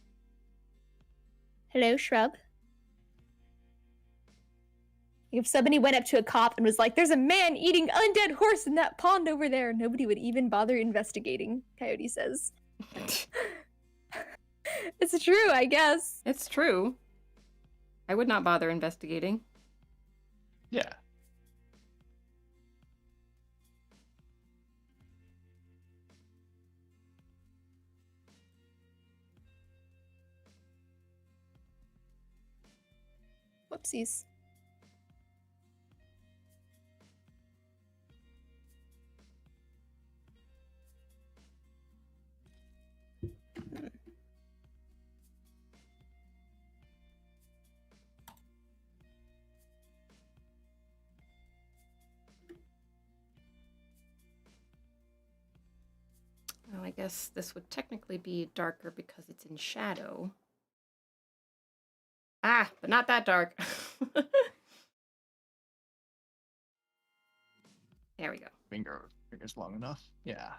Hello, Shrub. If somebody went up to a cop and was like, there's a man eating undead horse in that pond over there, nobody would even bother investigating, Coyote says. It's true, I guess. It's true. I would not bother investigating. Yeah. Whoopsies. I guess this would technically be darker because it's in shadow. Ah, but not that dark. There we go. Fingers long enough. Yeah.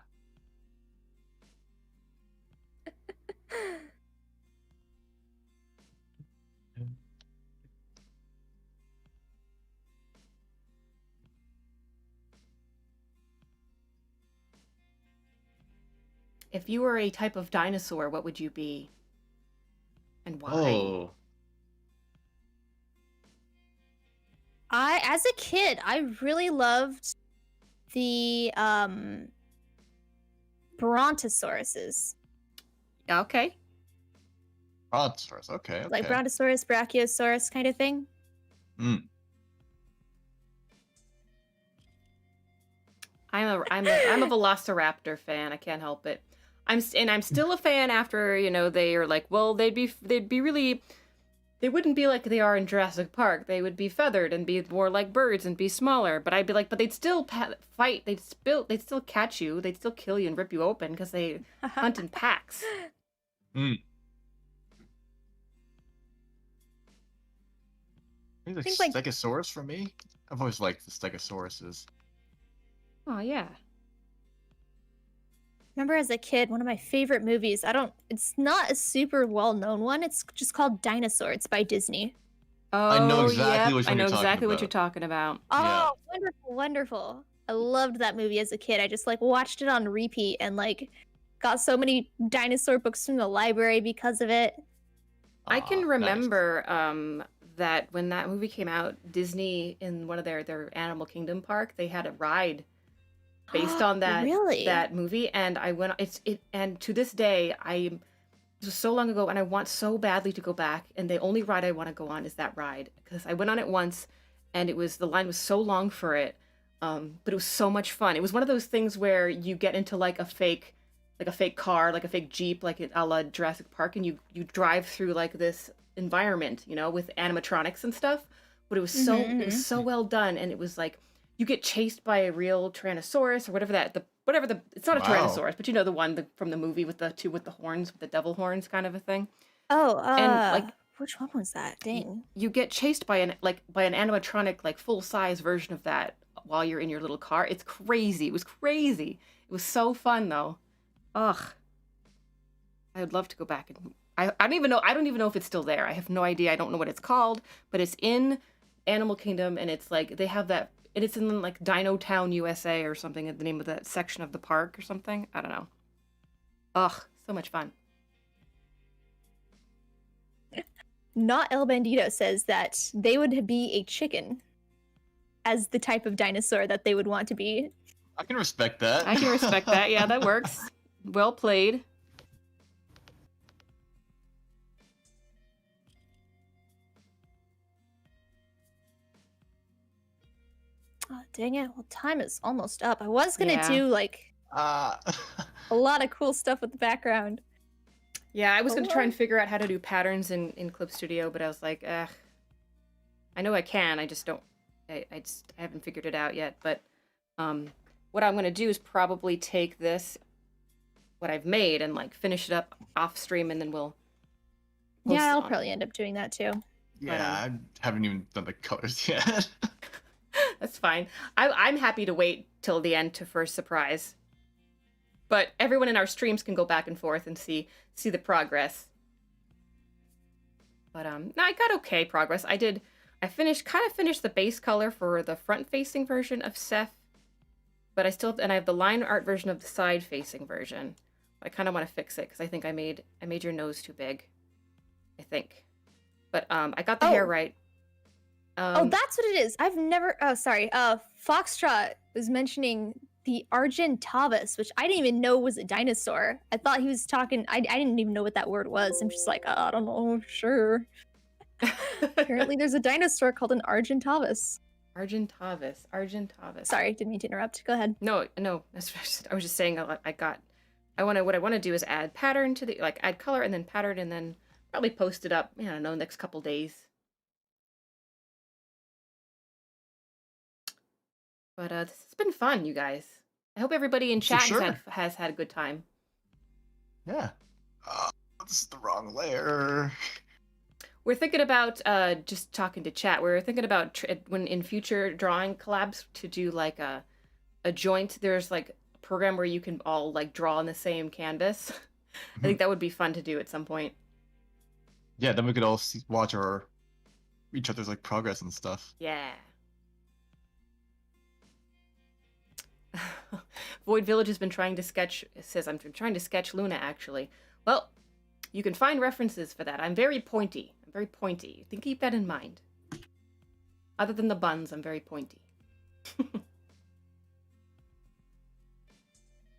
If you were a type of dinosaur, what would you be? And why? Oh. As a kid, I really loved the brontosauruses. Okay. Brontosaurus. Okay. Like Brontosaurus, Brachiosaurus kind of thing. Mm. I'm a Velociraptor fan. I can't help it. I'm still a fan after, you know, they are like, well, they'd be really, they wouldn't be like they are in Jurassic Park. They would be feathered and be more like birds and be smaller. But I'd be like, but they'd still fight. They'd still catch you. They'd still kill you and rip you open because they hunt in packs. Mm. Maybe think, like like- Stegosaurus for me. I've always liked the Stegosauruses. Oh yeah. Remember as a kid, one of my favorite movies, it's not a super well-known one. It's just called Dinosaur. It's by Disney. Oh, I know exactly yep. which one I know you're talking exactly what about. you're talking about. Oh, Yeah. wonderful, wonderful. I loved that movie as a kid. I just like watched it on repeat and like got so many dinosaur books from the library because of it. I can Nice. remember that when that movie came out, Disney in one of their Animal Kingdom park, they had a ride based on that Really? that movie, and I went. And to this day, it was so long ago, and I want so badly to go back. And the only ride I want to go on is that ride because I went on it once, and the line was so long for it, but it was so much fun. It was one of those things where you get into like a fake car, like a fake Jeep, like a la Jurassic Park, and you drive through like this environment, you know, with animatronics and stuff. But it was so well done, and it was like you get chased by a real Tyrannosaurus or whatever it's not a Wow. Tyrannosaurus, but you know the one from the movie with the two with the horns, with the devil horns kind of a thing. Oh, And, like, which one was that? Dang. You get chased by an animatronic like full size version of that while you're in your little car. It's crazy. It was crazy. It was so fun though. Ugh. I would love to go back and I don't even know if it's still there. I have no idea. I don't know what it's called, but it's in Animal Kingdom, and it's like they have that, and it's in like Dino Town, USA or something, the name of that section of the park or something. I don't know. Ugh, so much fun. Not El Bandito says that they would be a chicken as the type of dinosaur that they would want to be. I can respect that. I can respect that. Yeah, that works. Well played. Oh, dang it. Well, time is almost up. I was going to Yeah. do like Uh, a lot of cool stuff with the background. Yeah, I was going to try and figure out how to do patterns in Clip Studio, but I was like, ugh. I know I can, I just don't, I haven't figured it out yet, but what I'm going to do is probably take this, what I've made, and like finish it up off stream, and then we'll post Yeah, it I'll on. probably end up doing that too. yeah, I haven't even done the colors yet. That's fine. I'm happy to wait till the end to first surprise. But everyone in our streams can go back and forth and see the progress. But no, I got okay progress. I finished the base color for the front-facing version of Ceph, but I have the line art version of the side-facing version. But I kind of want to fix it because I think I made your nose too big. I think. But I got the hair right. Oh, that's what it is. I've never. Oh, sorry. Foxtrot was mentioning the Argentavis, which I didn't even know was a dinosaur. I thought he was talking. I didn't even know what that word was. I'm just like, I don't know. Sure. Apparently, there's a dinosaur called an Argentavis. Argentavis. Sorry, didn't mean to interrupt. Go ahead. No. I was just saying. What I want to do is add pattern to the add color and then pattern and then probably post it up. I don't know, next couple days. But this has been fun, you guys. I hope everybody in chat sure. has had a good time. Yeah. This is the wrong layer. We're thinking about just talking to chat. We're thinking about when in future drawing collabs to do like a joint. There's like a program where you can all like draw on the same canvas. I think that would be fun to do at some point. Yeah, then we could all watch each other's like progress and stuff. Yeah. Void Village has been trying to sketch. It says I'm trying to sketch Luna actually. Well, you can find references for that. I'm very pointy. I'm very pointy. You can keep that in mind. Other than the buns, I'm very pointy.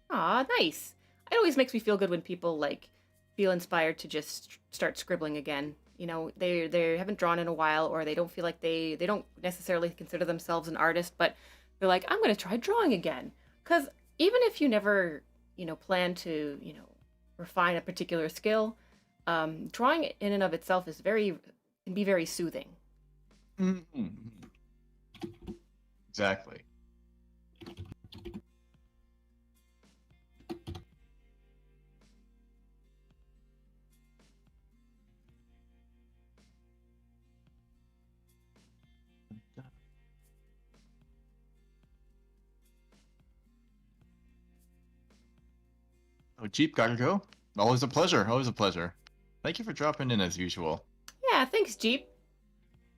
Aw, nice. It always makes me feel good when people like feel inspired to just start scribbling again. You know, they haven't drawn in a while, or they don't feel like they don't necessarily consider themselves an artist, but they're like, I'm gonna try drawing again. Because even if you never, plan to, refine a particular skill, drawing in and of itself can be very soothing. Mm-hmm. Exactly. Oh, Jeep, gotta go. Always a pleasure. Always a pleasure. Thank you for dropping in as usual. Yeah, thanks, Jeep.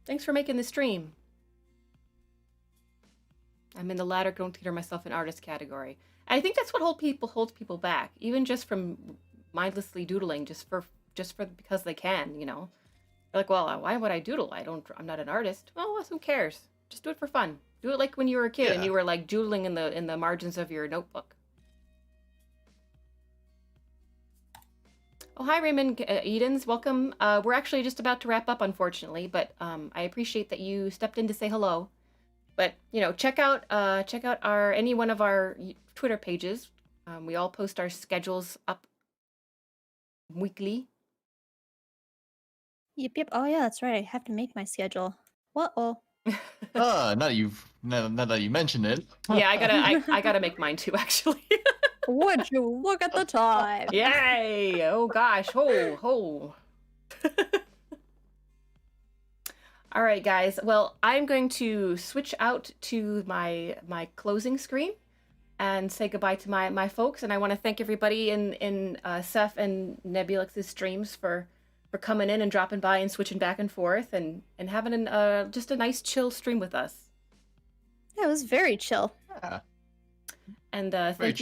Thanks for making the stream. I'm in the latter, don't consider myself an artist category. And I think that's what holds people back, even just from mindlessly doodling, just for because they can, They're like, well, why would I doodle? I'm not an artist. Well, who cares? Just do it for fun. Do it like when you were a kid and you were like doodling in the margins of your notebook. Oh, hi, Raymond Edens. Welcome. We're actually just about to wrap up, unfortunately, but I appreciate that you stepped in to say hello. But check out any one of our Twitter pages. We all post our schedules up weekly. Yep. Oh yeah, that's right. I have to make my schedule. Uh-oh. Now that you mention it. Yeah, I gotta make mine too, actually. Would you look at the time? Yay! Oh gosh, ho. All right, guys. Well, I'm going to switch out to my closing screen and say goodbye to my folks. And I want to thank everybody in Ceph and Nebulux's streams for coming in and dropping by and switching back and forth and having just a nice chill stream with us. Yeah, it was very chill. Yeah. And thank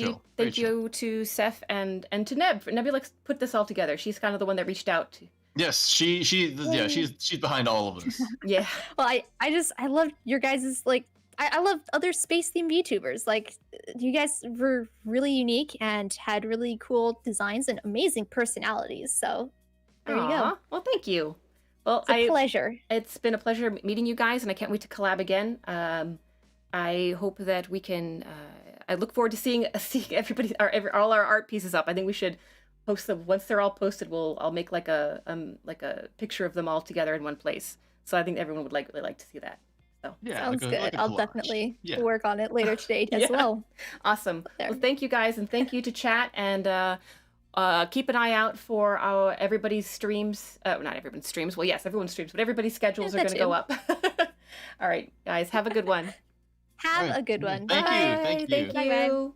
you to Ceph and to Neb. Nebulux put this all together. She's kind of the one that reached out to. Yes, she's behind all of this. Yeah. Well, I love your guys's I love other space themed YouTubers. Like, you guys were really unique and had really cool designs and amazing personalities. So there you go. Well, thank you. Well, It's a pleasure. It's been a pleasure meeting you guys, and I can't wait to collab again. I hope that we can. I look forward to seeing everybody, all our art pieces up. I think we should post them once they're all posted. I'll make like a picture of them all together in one place. So I think everyone would really like to see that. So yeah, sounds good. Like I'll definitely work on it later today as well. Awesome. Well, thank you guys, and thank you to chat, and keep an eye out for everybody's streams. Not everyone's streams. Well, yes, everyone's streams, but everybody's schedules are going to go up. All right, guys, have a good one. Have a good one. Thank you. Thank you.